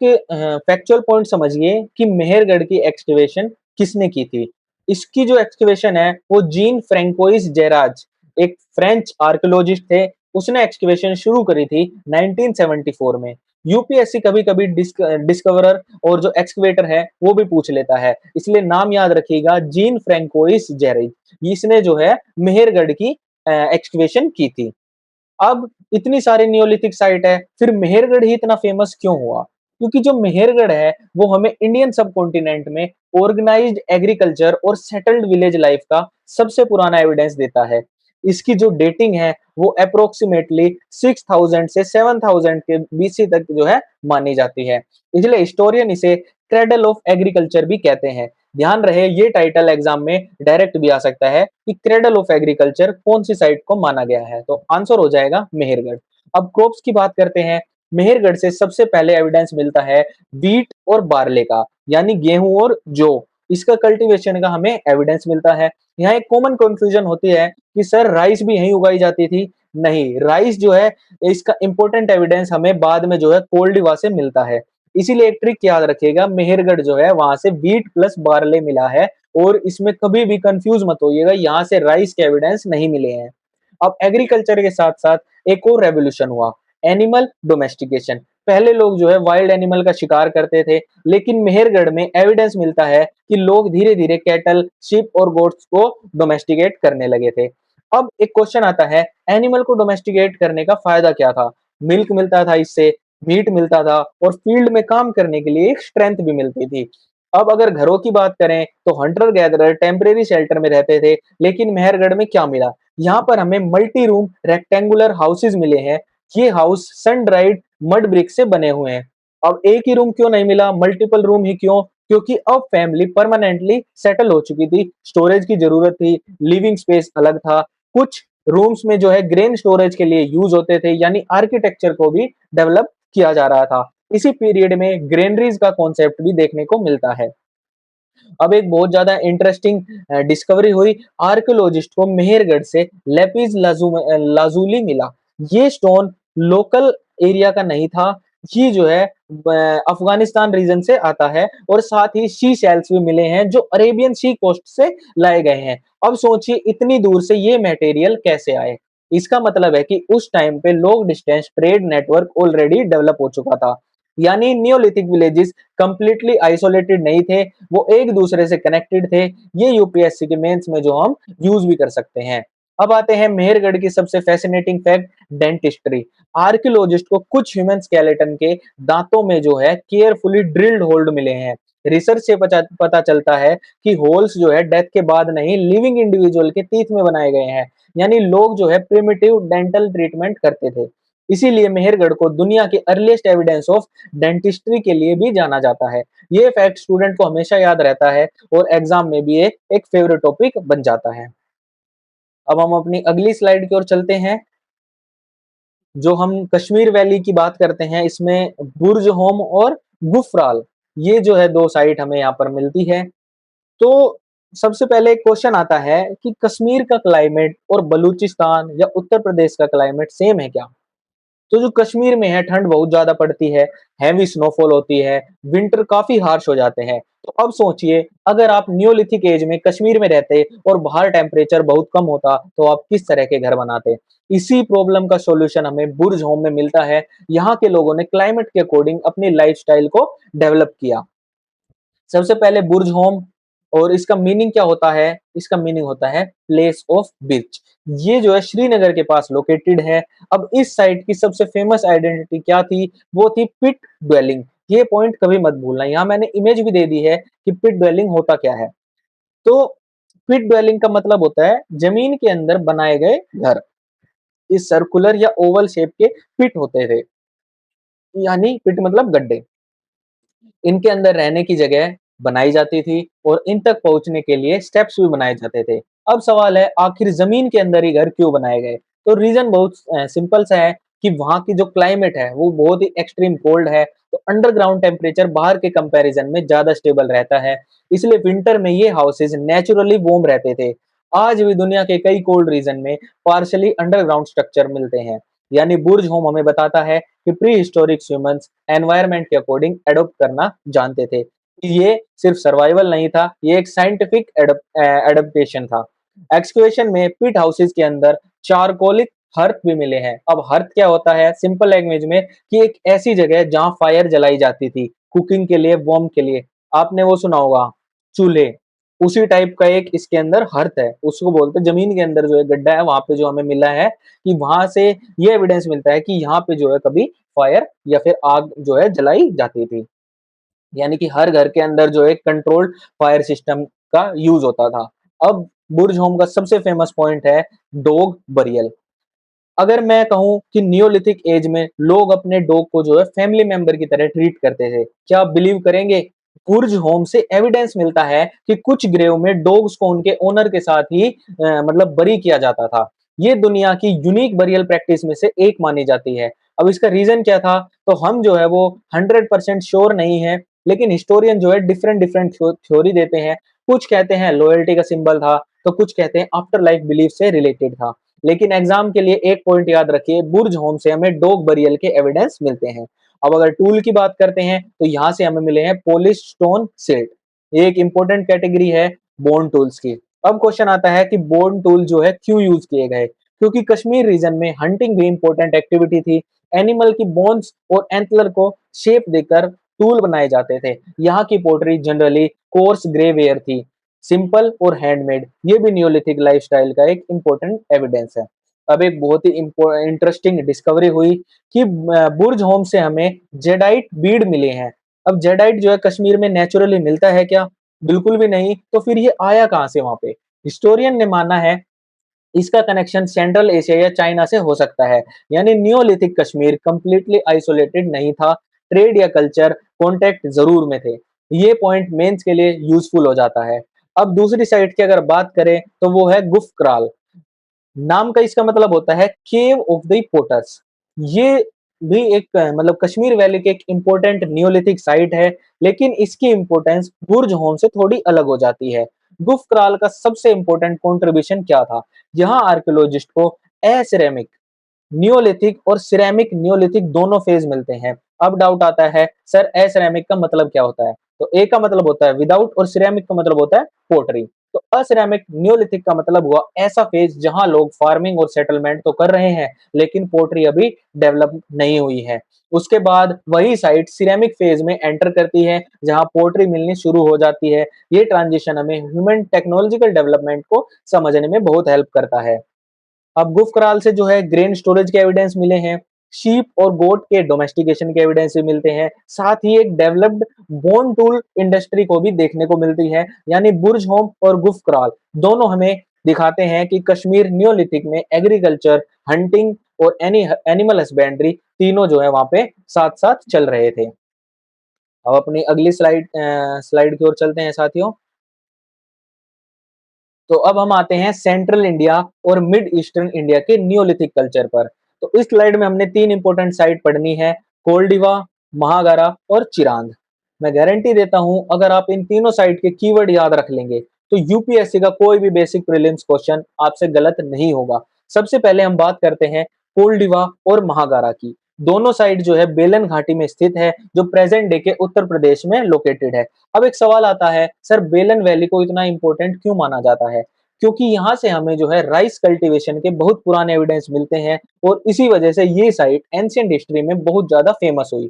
Speaker 1: फैक्चुअल पॉइंट समझिए कि मेहरगढ़ की एक्सकवेशन किसने की थी। इसकी जो एक्सकवेशन है वो जीन फ्रेंकोइस जेराज, एक फ्रेंच आर्कियोलॉजिस्ट थे। उसने एक्सकवेशन शुरू करी थी 1974 में। यूपीएससी कभी कभी डिस्कवरर और जो एक्सकवेटर है वो भी पूछ लेता है, इसलिए नाम याद रखिएगा, जीन फ्रेंकोइस जेराज। इसने जो है मेहरगढ़ की एक्सकवेशन की थी। अब इतनी सारी नियोलिथिक साइट है, फिर मेहरगढ़ ही इतना फेमस क्यों हुआ? क्योंकि जो मेहरगढ़ है, वो हमें इंडियन सबकॉन्टिनेंट में ऑर्गेनाइज्ड एग्रीकल्चर और सेटल्ड विलेज लाइफ का सबसे पुराना एविडेंस देता है। इसकी जो डेटिंग है, वो अप्रोक्सीमेटली 6000 से 7000 के बीसी तक जो है मानी जाती है। इसलिए हिस्टोरियन इसे क्रेडल ऑफ एग्रीकल्चर भी कहते हैं। ध्यान रहे, ये टाइटल एग्जाम में डायरेक्ट भी आ सकता है कि क्रेडल ऑफ एग्रीकल्चर कौन सी साइट को माना गया है, तो आंसर हो जाएगा मेहरगढ़। अब क्रॉप्स की बात करते हैं। मेहरगढ़ से सबसे पहले एविडेंस मिलता है व्हीट और बार्ले का, यानी गेहूं और जौ। इसका कल्टीवेशन का हमें एविडेंस मिलता है। यहाँ एक कॉमन कंफ्यूजन होती है कि सर राइस भी यहीं उगाई जाती थी। नहीं, राइस जो है इसका इंपॉर्टेंट एविडेंस हमें बाद में जो है कोल्डिवा से मिलता है। इसीलिए एक ट्रिक याद रखिएगा, मेहरगढ़ जो है वहां से व्हीट प्लस बार्ले मिला है, और इसमें कभी भी कंफ्यूज मत होइएगा, यहाँ से राइस के एविडेंस नहीं मिले हैं। अब एग्रीकल्चर के साथ साथ एक और रेवोल्यूशन हुआ, एनिमल डोमेस्टिकेशन। पहले लोग जो है वाइल्ड एनिमल का शिकार करते थे, लेकिन मेहरगढ़ में एविडेंस मिलता है कि लोग धीरे धीरे कैटल, शिप और गोट्स को डोमेस्टिकेट करने लगे थे। अब एक क्वेश्चन आता है, एनिमल को डोमेस्टिकेट करने का फायदा क्या था? मिल्क मिलता था इससे, मीट मिलता था, और फील्ड में काम करने के लिए एक स्ट्रेंथ भी मिलती थी। अब अगर घरों की बात करें तो हंटर गैदरर टेम्परेरी शेल्टर में रहते थे, लेकिन मेहरगढ़ में क्या मिला? यहाँ पर हमें मल्टी रूम रेक्टेंगुलर हाउसेज मिले हैं। ये house sun dried mud brick से बने हुए हैं। अब एक ही रूम क्यों नहीं मिला, मल्टीपल रूम ही क्यों? क्योंकि अब फैमिली परमानेंटली सेटल हो चुकी थी, स्टोरेज की जरूरत थी, लिविंग स्पेस अलग था। कुछ रूम्स में जो है ग्रेन स्टोरेज के लिए यूज होते थे, यानी आर्किटेक्चर को भी डेवलप किया जा रहा था। इसी पीरियड में ग्रेनरीज का कॉन्सेप्ट भी देखने को मिलता है। अब एक बहुत ज्यादा इंटरेस्टिंग डिस्कवरी हुई, आर्कियोलॉजिस्ट को मेहरगढ़ से लेपिस लाजुली मिला। ये स्टोन लोकल एरिया का नहीं था, ये जो है अफगानिस्तान रीजन से आता है, और साथ ही सी शेल्स भी मिले हैं जो अरेबियन सी कोस्ट से लाए गए हैं। अब सोचिए इतनी दूर से ये मटेरियल कैसे आए? इसका मतलब है कि उस टाइम पे long distance trade network already develop हो चुका था, यानी नियोलिथिक विलेजेस कंप्लीटली आइसोलेटेड नहीं थे, वो एक दूसरे से कनेक्टेड थे। ये यूपीएससी के मेंस में जो हम यूज भी कर सकते हैं। अब आते हैं मेहरगढ़ की सबसे फैसिनेटिंग फैक्ट, डेंटिस्ट्री। आर्कियोलॉजिस्ट को कुछ ह्यूमन स्केलेटन के दांतों में जो है केयरफुली ड्रिल्ड होल्ड मिले हैं। रिसर्च से पता चलता है कि होल्स जो है डेथ के बाद नहीं, लिविंग इंडिविजुअल के टीथ में बनाए गए हैं, यानी लोग जो है प्रिमिटिव डेंटल ट्रीटमेंट करते थे। इसीलिए मेहरगढ़ को दुनिया के अर्लीस्ट एविडेंस ऑफ डेंटिस्ट्री के लिए भी जाना जाता है। ये फैक्ट स्टूडेंट को हमेशा याद रहता है, और एग्जाम में भी ये एक फेवरेट टॉपिक बन जाता है। अब हम अपनी अगली स्लाइड की ओर चलते हैं। जो हम कश्मीर वैली की बात करते हैं, इसमें बुर्ज होम और गुफराल, ये जो है दो साइट हमें यहाँ पर मिलती है। तो सबसे पहले एक क्वेश्चन आता है कि कश्मीर का क्लाइमेट और बलूचिस्तान या उत्तर प्रदेश का क्लाइमेट सेम है क्या? तो जो कश्मीर में है, ठंड बहुत ज्यादा पड़ती है, हैवी स्नोफॉल होती है, विंटर काफी हार्श हो जाते हैं। तो अब सोचिए, अगर आप न्यूलिथिक एज में कश्मीर में रहते और बाहर टेम्परेचर बहुत कम होता, तो आप किस तरह के घर बनाते? इसी प्रॉब्लम का सॉल्यूशन हमें बुर्ज होम में मिलता है। यहाँ के लोगों ने क्लाइमेट के अकॉर्डिंग अपनी लाइफस्टाइल को डेवलप किया। सबसे पहले बुर्ज होम, और इसका मीनिंग क्या होता है? इसका मीनिंग होता है प्लेस ऑफ बिर्च। ये जो है श्रीनगर के पास लोकेटेड है। अब इस साइट की सबसे फेमस आइडेंटिटी क्या थी? वो थी पिट ड्वेलिंग। ये पॉइंट कभी मत भूलना, यहाँ मैंने इमेज भी दे दी है कि पिट ड्वेलिंग होता क्या है। तो पिट ड्वेलिंग का मतलब होता है जमीन के अंदर बनाए गए घर। इस सर्कुलर या ओवल शेप के पिट होते थे, यानी पिट मतलब गड्ढे। इनके अंदर रहने की जगह बनाई जाती थी, और इन तक पहुंचने के लिए स्टेप्स भी बनाए जाते थे। अब सवाल है, आखिर जमीन के अंदर ही घर क्यों बनाए गए? तो रीजन बहुत सिंपल सा है कि वहां की जो क्लाइमेट है वो बहुत ही एक्सट्रीम कोल्ड है, तो अंडरग्राउंड टेम्परेचर बाहर के कंपैरिजन में ज्यादा स्टेबल रहता है। इसलिए विंटर में ये हाउसेज नेचुरली वार्म रहते थे। आज भी दुनिया के कई कोल्ड रीजन में पार्शली अंडरग्राउंड स्ट्रक्चर मिलते हैं। यानी बुर्ज होम हमें बताता है कि प्री हिस्टोरिक ह्यूमंस एनवायरनमेंट के अकॉर्डिंग एडॉप्ट करना जानते थे। ये सिर्फ सर्वाइवल नहीं था, ये एक साइंटिफिक एडेप्टेशन था। एक्सकवेशन में पिट हाउसेस के अंदर चारकोलिक हर्थ भी मिले हैं। अब हर्थ क्या होता है सिंपल लैंग्वेज में, कि एक ऐसी जगह जहां फायर जलाई जाती थी कुकिंग के लिए, वार्म के लिए। आपने वो सुना होगा चूल्हे, उसी टाइप का एक इसके अंदर हर्थ है, उसको बोलते हैं। जमीन के अंदर जो है गड्ढा है, वहां पे जो हमें मिला है कि वहां से ये एविडेंस मिलता है कि यहाँ पे जो है कभी फायर या फिर आग जो है जलाई जाती थी। यानी कि हर घर के अंदर जो है कंट्रोल्ड फायर सिस्टम का यूज होता था। अब बुर्ज होम का सबसे फेमस पॉइंट है डॉग बरियल। अगर मैं कहूँ कि नियोलिथिक एज में लोग अपने डॉग को जो है फैमिली मेंबर की तरह ट्रीट करते थे, क्या आप बिलीव करेंगे? बुर्ज होम से एविडेंस मिलता है कि कुछ ग्रेव में डॉग्स को उनके ओनर के साथ ही मतलब बरी किया जाता था। ये दुनिया की यूनिक बरियल प्रैक्टिस में से एक मानी जाती है। अब इसका रीजन क्या था, तो हम जो है वो 100% श्योर नहीं है, लेकिन हिस्टोरियन जो है डिफरेंट डिफरेंट थ्योरी देते हैं। कुछ कहते हैं लॉयल्टी का सिंबल था, तो कुछ कहते हैं आफ्टर लाइफ बिलीफ से रिलेटेड था। लेकिन एग्जाम के लिए एक पॉइंट याद रखिए, बुर्ज होम से हमें डॉग बरियल के एविडेंस मिलते हैं। अब अगर टूल की बात करते हैं तो यहाँ से हमें मिले हैं पॉलिश स्टोन सिल्ट। ये एक इंपॉर्टेंट कैटेगरी है बोन टूल्स की। अब क्वेश्चन आता है कि बोन टूल जो है क्यों यूज किए गए? क्योंकि कश्मीर रीजन में हंटिंग भी इंपॉर्टेंट एक्टिविटी थी। एनिमल की बोन्स और एंटलर को शेप देकर टूल बनाए जाते थे। यहाँ की portray generally course grey ware थी, सिंपल और हैंडमेड। ये भी नियोलिथिक लाइफस्टाइल का एक इंपॉर्टेंट एविडेंस है। अब एक बहुत ही इंटरेस्टिंग डिस्कवरी हुई कि बुर्ज होम से हमें जेडाइट बीड मिले हैं। अब जेडाइट जो है कश्मीर में नेचुरली मिलता है क्या? बिल्कुल भी नहीं। तो फिर ये आया कहाँ से वहां पे? हिस्टोरियन ने माना है इसका कनेक्शन सेंट्रल एशिया या चाइना से हो सकता है। यानी नियोलिथिक कश्मीर कंप्लीटली आइसोलेटेड नहीं था, ट्रेड या कल्चर कॉन्टेक्ट जरूर में थे। ये पॉइंट मेंस के लिए यूजफुल हो जाता है। अब दूसरी साइड की अगर बात करें तो वो है गुफ कराल। नाम का इसका मतलब होता है केव ऑफ द पोटर्स। ये भी एक मतलब कश्मीर वैली के एक इंपॉर्टेंट नियोलिथिक साइट है, लेकिन इसकी इंपॉर्टेंस बुर्ज होम से थोड़ी अलग हो जाती है। गुफ कराल का सबसे इंपॉर्टेंट कंट्रीब्यूशन क्या था? यहाँ आर्कियोलॉजिस्ट को एसिरेमिक नियोलिथिक और सिरेमिक नियोलिथिक दोनों फेज मिलते हैं। अब डाउट आता है सर एसिरेमिक का मतलब क्या होता है? तो ए का मतलब होता है विदाउट और सिरेमिक का मतलब होता है पोटरी। तो असिरेमिक नियोलिथिक का मतलब हुआ ऐसा फेज जहां लोग फार्मिंग और सेटलमेंट तो कर रहे हैं, लेकिन पोटरी अभी डेवलप नहीं हुई है। उसके बाद वही साइट सिरेमिक फेज में एंटर करती है जहां पोटरी मिलनी शुरू हो जाती है। ये ट्रांजिशन हमें ह्यूमन टेक्नोलॉजिकल डेवलपमेंट को समझने में बहुत हेल्प करता है। अब गुफ कराल से जो है ग्रेन स्टोरेज के एविडेंस मिले हैं, शीप और गोट के डोमेस्टिकेशन के एविडेंस भी मिलते हैं, साथ ही एक डेवलप्ड बोन टूल इंडस्ट्री को भी देखने को मिलती है। यानी बुर्ज होम और गुफ कराल दोनों हमें दिखाते हैं कि कश्मीर नियोलिथिक में एग्रीकल्चर, हंटिंग और एनिमल हस्बेंड्री तीनों जो है वहां पे साथ साथ चल रहे थे। अब अपनी अगली स्लाइड की ओर चलते हैं साथियों। तो अब हम आते हैं सेंट्रल इंडिया और मिड ईस्टर्न इंडिया के नियोलिथिक कल्चर पर। तो इस स्लाइड में हमने तीन इंपॉर्टेंट साइट पढ़नी है, कोल्डिवा, महागारा और चिरांद। मैं गारंटी देता हूं अगर आप इन तीनों साइट के कीवर्ड याद रख लेंगे तो यूपीएससी का कोई भी बेसिक प्रीलिम्स क्वेश्चन आपसे गलत नहीं होगा। सबसे पहले हम बात करते हैं कोल्डिवा और महागारा की। दोनों साइट जो है बेलन घाटी में स्थित है, जो प्रेजेंट डे के उत्तर प्रदेश में लोकेटेड है। अब एक सवाल आता है सर बेलन वैली को इतना इंपॉर्टेंट क्यों माना जाता है? क्योंकि यहाँ से हमें जो है राइस कल्टीवेशन के बहुत पुराने एविडेंस मिलते हैं और इसी वजह से ये साइट एंशिएंट हिस्ट्री में बहुत ज्यादा फेमस हुई।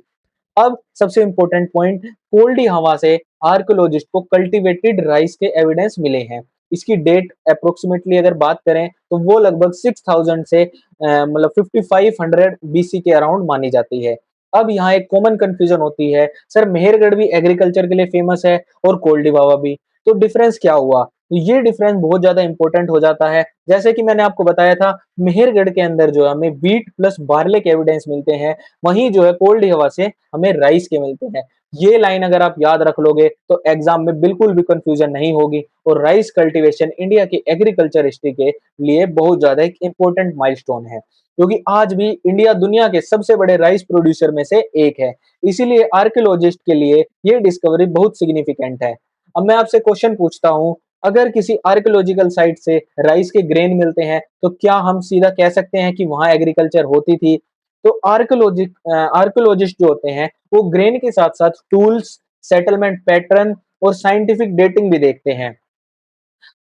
Speaker 1: अब सबसे इंपॉर्टेंट पॉइंट, कोल्डी हवा से आर्कियोलॉजिस्ट को कल्टीवेटेड राइस के एविडेंस मिले हैं। इसकी डेट अप्रोक्सीमेटली अगर बात करें तो वो लगभग 6000 से मतलब 5500 बीसी के अराउंड मानी जाती है। अब यहाँ एक कॉमन कंफ्यूजन होती है सर मेहरगढ़ भी एग्रीकल्चर के लिए फेमस है और कोल्डी बाबा भी, तो डिफरेंस क्या हुआ? तो ये डिफरेंस बहुत ज्यादा इंपॉर्टेंट हो जाता है। जैसे कि मैंने आपको बताया था मेहरगढ़ के अंदर जो है हमें व्हीट प्लस बार्ले के एविडेंस मिलते हैं, वहीं जो है कोल्ड हवा से हमें राइस के मिलते हैं। ये लाइन अगर आप याद रख लोगे तो एग्जाम में बिल्कुल भी कंफ्यूजन नहीं होगी। और राइस कल्टीवेशन इंडिया की एग्रीकल्चर हिस्ट्री के लिए बहुत ज्यादा एक इंपॉर्टेंट माइलस्टोन है, क्योंकि आज भी इंडिया दुनिया के सबसे बड़े राइस प्रोड्यूसर में से एक है। इसीलिए आर्कियोलॉजिस्ट के लिए ये डिस्कवरी बहुत सिग्निफिकेंट है। अब मैं आपसे क्वेश्चन पूछता हूँ, अगर किसी आर्कियोलॉजिकल साइट से राइस के ग्रेन मिलते हैं, तो क्या हम सीधा कह सकते हैं कि वहाँ एग्रीकल्चर होती थी? तो आर्कियोलॉजिस्ट जो होते हैं, वो ग्रेन के साथ-साथ टूल्स, सेटलमेंट पैटर्न और साइंटिफिक डेटिंग भी देखते हैं।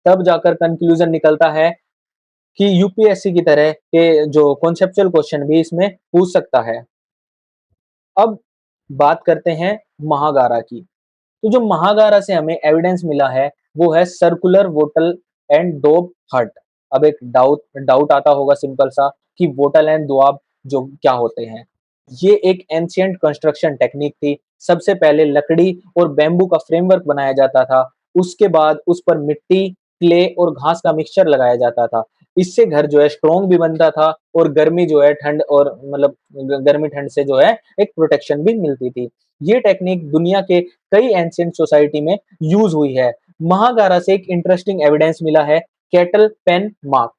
Speaker 1: तब जाकर कंक्लूजन निकलता है कि यूपीएससी की तरह के जो कॉन्सेप्चुअल क्वेश्चन भी इसमें पूछ सकता है। अब बात करते हैं महागारा की। तो जो महागारा से हमें एविडेंस मिला है, वो है सर्कुलर वोटल एंड डोब हट। अब एक डाउट डाउट आता होगा सिंपल सा कि वोटल एंड दोआब जो क्या होते हैं? ये एक एंशिएंट कंस्ट्रक्शन टेक्निक थी। सबसे पहले लकड़ी और बैम्बू का फ्रेमवर्क बनाया जाता था। उसके बाद उस पर मिट्टी, क्ले और घास का मिक्सचर लगाया जाता था। इससे घर जो है स्ट्रॉन्ग भी बनता था और गर्मी जो है ठंड और मतलब गर्मी ठंड से जो है एक प्रोटेक्शन भी मिलती थी। ये टेक्निक दुनिया के कई एंशिएंट सोसाइटी में यूज हुई है। महागारा से एक इंटरेस्टिंग एविडेंस मिला है कैटल पेन मार्क।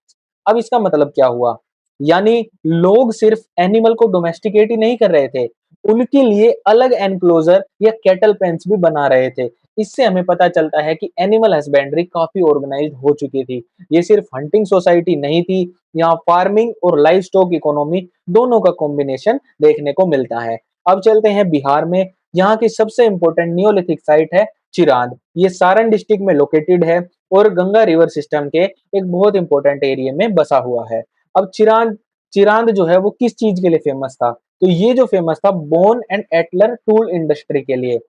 Speaker 1: अब इसका मतलब क्या हुआ? यानी लोग सिर्फ एनिमल को डोमेस्टिकेट ही नहीं कर रहे थे, उनके लिए अलग एनक्लोजर या कैटल पेन्स भी बना रहे थे। इससे हमें पता चलता है कि एनिमल हस्बेंड्री काफी ऑर्गेनाइज्ड हो चुकी थी। ये सिर्फ हंटिंग सोसाइटी नहीं थी, यहाँ फार्मिंग और लाइव स्टॉक इकोनॉमी दोनों का कॉम्बिनेशन देखने को मिलता है। अब चलते हैं बिहार में। यहाँ की सबसे इंपॉर्टेंट नियोलिथिक साइट है चिरांद। ये सारण डिस्ट्रिक्ट में लोकेटेड है और गंगा रिवर सिस्टम के एक बहुत इंपॉर्टेंट एरिया में बसा हुआ है। अब चिरांद चिरांद जो है वो किस चीज के लिए फेमस था? तो ये जो फेमस था बोन एंड एटलर टूल इंडस्ट्री के लिए।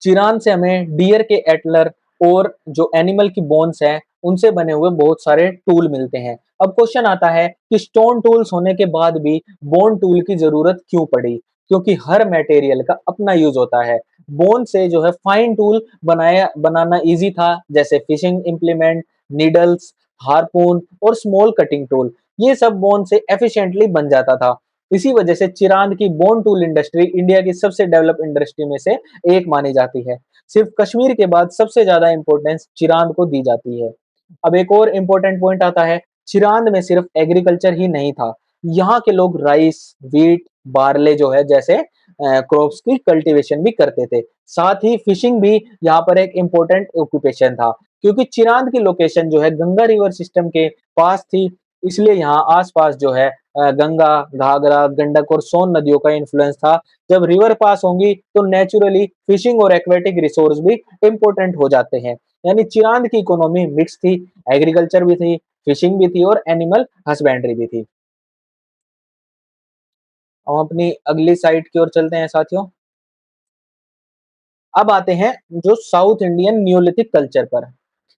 Speaker 1: चिरान से हमें डियर के एटलर और जो एनिमल की बोन्स हैं, उनसे बने हुए बहुत सारे टूल मिलते हैं। अब क्वेश्चन आता है कि स्टोन टूल्स होने के बाद भी बोन टूल की जरूरत क्यों पड़ी? क्योंकि हर मटेरियल का अपना यूज होता है। बोन से जो है फाइन टूल बनाना इजी था, जैसे फिशिंग इम्प्लीमेंट, नीडल्स, हार्पून और स्मॉल कटिंग टूल। ये सब बोन से एफिशिएंटली बन जाता था। इसी वजह से चिरांद की बोन टूल इंडस्ट्री इंडिया की सबसे डेवलप इंडस्ट्री में से एक मानी जाती है। सिर्फ कश्मीर के बाद सबसे ज्यादा इंपॉर्टेंस चिरांद को दी जाती है। अब एक और इम्पोर्टेंट पॉइंट आता है, चिरांद में सिर्फ एग्रीकल्चर ही नहीं था, यहाँ के लोग राइस, व्हीट, बार्ले जो है जैसे क्रॉप्स की कल्टीवेशन भी करते थे। साथ ही फिशिंग भी यहाँ पर एक इम्पोर्टेंट ऑक्यूपेशन था। क्योंकि चिरांद की लोकेशन जो है गंगा रिवर सिस्टम के पास थी, इसलिए यहाँ आसपास जो है गंगा, घाघरा, गंडक और सोन नदियों का इन्फ्लुएंस था। जब रिवर पास होंगी तो नेचुरली फिशिंग और एक्वेटिक रिसोर्स भी इम्पोर्टेंट हो जाते हैं। यानी चिरांद की इकोनॉमी मिक्स थी, एग्रीकल्चर भी थी, फिशिंग भी थी और एनिमल हस्बेंड्री भी थी। हम अपनी अगली साइट की ओर चलते हैं साथियों। अब आते हैं जो साउथ इंडियन नियोलिथिक कल्चर पर।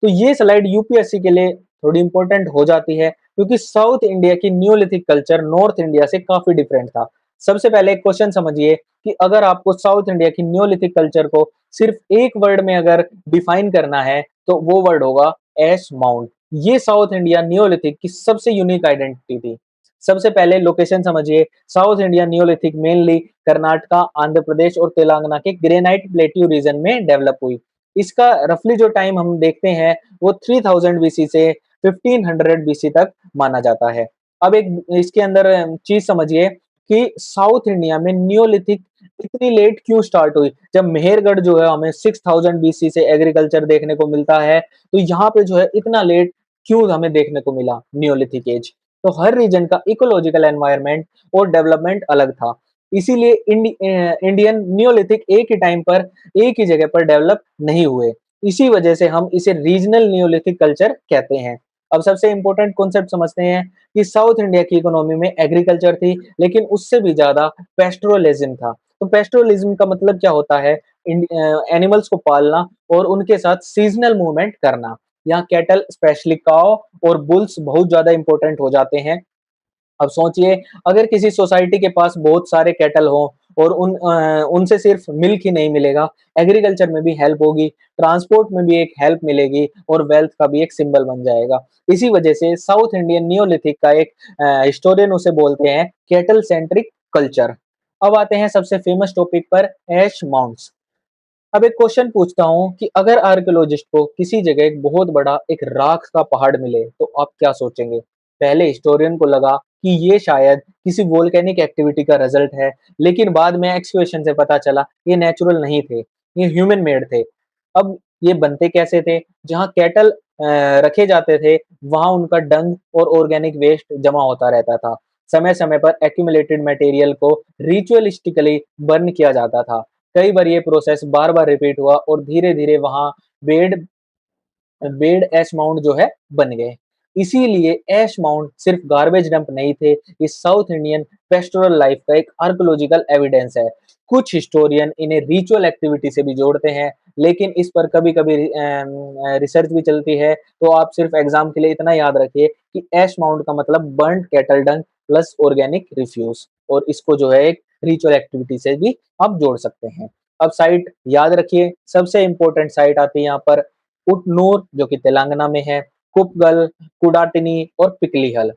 Speaker 1: तो ये स्लाइड यूपीएससी के लिए थोड़ी इंपॉर्टेंट हो जाती है क्योंकि साउथ इंडिया की नियोलिथिक कल्चर नॉर्थ इंडिया से काफी डिफरेंट था। सबसे पहले एक क्वेश्चन समझिए कि अगर आपको साउथ इंडिया की नियोलिथिक कल्चर को सिर्फ एक वर्ड में अगर डिफाइन करना है, तो वो वर्ड होगा एश माउंट। ये साउथ इंडिया नियोलिथिक की सबसे यूनिक आइडेंटिटी थी। सबसे पहले लोकेशन समझिए। South India neolithic mainly Karnataka, Andhra Pradesh और तेलंगाना के ग्रेनाइट प्लेट्यू रीजन में डेवलप हुई। इसका रफली जो टाइम हम देखते हैं वो 3000 बीसी से 1500 बीसी तक माना जाता है। अब एक इसके अंदर चीज समझिए कि साउथ इंडिया में नियोलिथिक इतनी लेट क्यों स्टार्ट हुई? जब मेहरगढ़ जो है हमें 6000 बीसी से एग्रीकल्चर देखने को मिलता है, तो यहाँ पे जो है इतना लेट क्यों हमें देखने को मिला नियोलिथिक एज? तो हर रीजन का इकोलॉजिकल एनवायरनमेंट और डेवलपमेंट अलग था। इसीलिए इंडियन नियोलिथिक एक ही टाइम पर एक ही जगह पर डेवलप नहीं हुए। इसी वजह से हम इसे रीजनल नियोलिथिक कल्चर कहते हैं। अब सबसे इंपॉर्टेंट कॉन्सेप्ट समझते हैं कि साउथ इंडिया की इकोनॉमी में एग्रीकल्चर थी, लेकिन उससे भी ज्यादा पेस्टोरलिज्म था। तो पेस्टोरलिज्म का मतलब क्या होता है? एनिमल्स को पालना और उनके साथ सीजनल मूवमेंट करना। यहाँ कैटल स्पेशली काव और बुल्स बहुत ज्यादा इंपॉर्टेंट हो जाते हैं। अब सोचिए, अगर किसी सोसाइटी के पास बहुत सारे कैटल हों और उनसे सिर्फ मिल्क ही नहीं मिलेगा, एग्रीकल्चर में भी हेल्प होगी, ट्रांसपोर्ट में भी एक हेल्प मिलेगी और वेल्थ का भी एक सिंबल बन जाएगा। इसी वजह से साउथ इंडियन नियोलिथिक का एक हिस्टोरियन उसे बोलते हैं कैटल सेंट्रिक कल्चर। अब आते हैं सबसे फेमस टॉपिक पर, ऐश माउंट्स। अब एक क्वेश्चन पूछता हूँ कि अगर आर्कियोलॉजिस्ट को किसी जगह एक बहुत बड़ा एक राख का पहाड़ मिले, तो आप क्या सोचेंगे? पहले हिस्टोरियन को लगा कि ये शायद किसी वोल्केनिक एक्टिविटी का रिजल्ट है, लेकिन बाद में एक्सकवेशन से पता चला ये नेचुरल नहीं थे, ये ह्यूमन मेड थे। अब ये बनते कैसे थे? जहाँ कैटल रखे जाते थे, वहाँ उनका डंग और ऑर्गेनिक वेस्ट जमा होता रहता था। समय-समय पर एक्यूमुलेटेड मटेरियल को रिचुअलिस्टिकली बर्न किया जाता था। कई बार ये प्रोसेस बार-बार रिपीट हुआ और धीरे-धीरे वहाँ बेड बेड ऐश माउंट जो है बन गए। इसीलिए ऐश माउंट सिर्फ गार्बेज डंप नहीं थे, ये साउथ इंडियन पेस्टोरल लाइफ का एक आर्कियोलॉजिकल एविडेंस है। कुछ हिस्टोरियन इन्हें रिचुअल एक्टिविटी से भी जोड़ते हैं, लेकिन इस पर कभी-कभी रिसर्च भी चलती है। तो आप सिर्फ एग्जाम के लिए इतना याद रखिए कि ऐश माउंट का मतलब burned cattle dung plus organic refuse, और इसको जो है एक रिचुअल एक्टिविटी से भी आप जोड़ सकते हैं। अब साइट याद रखिए, सबसे इंपॉर्टेंट साइट आती है यहाँ पर उटनूर जो कि तेलंगाना में है, कुपगल, कुडाटिनी और पिकलीहल,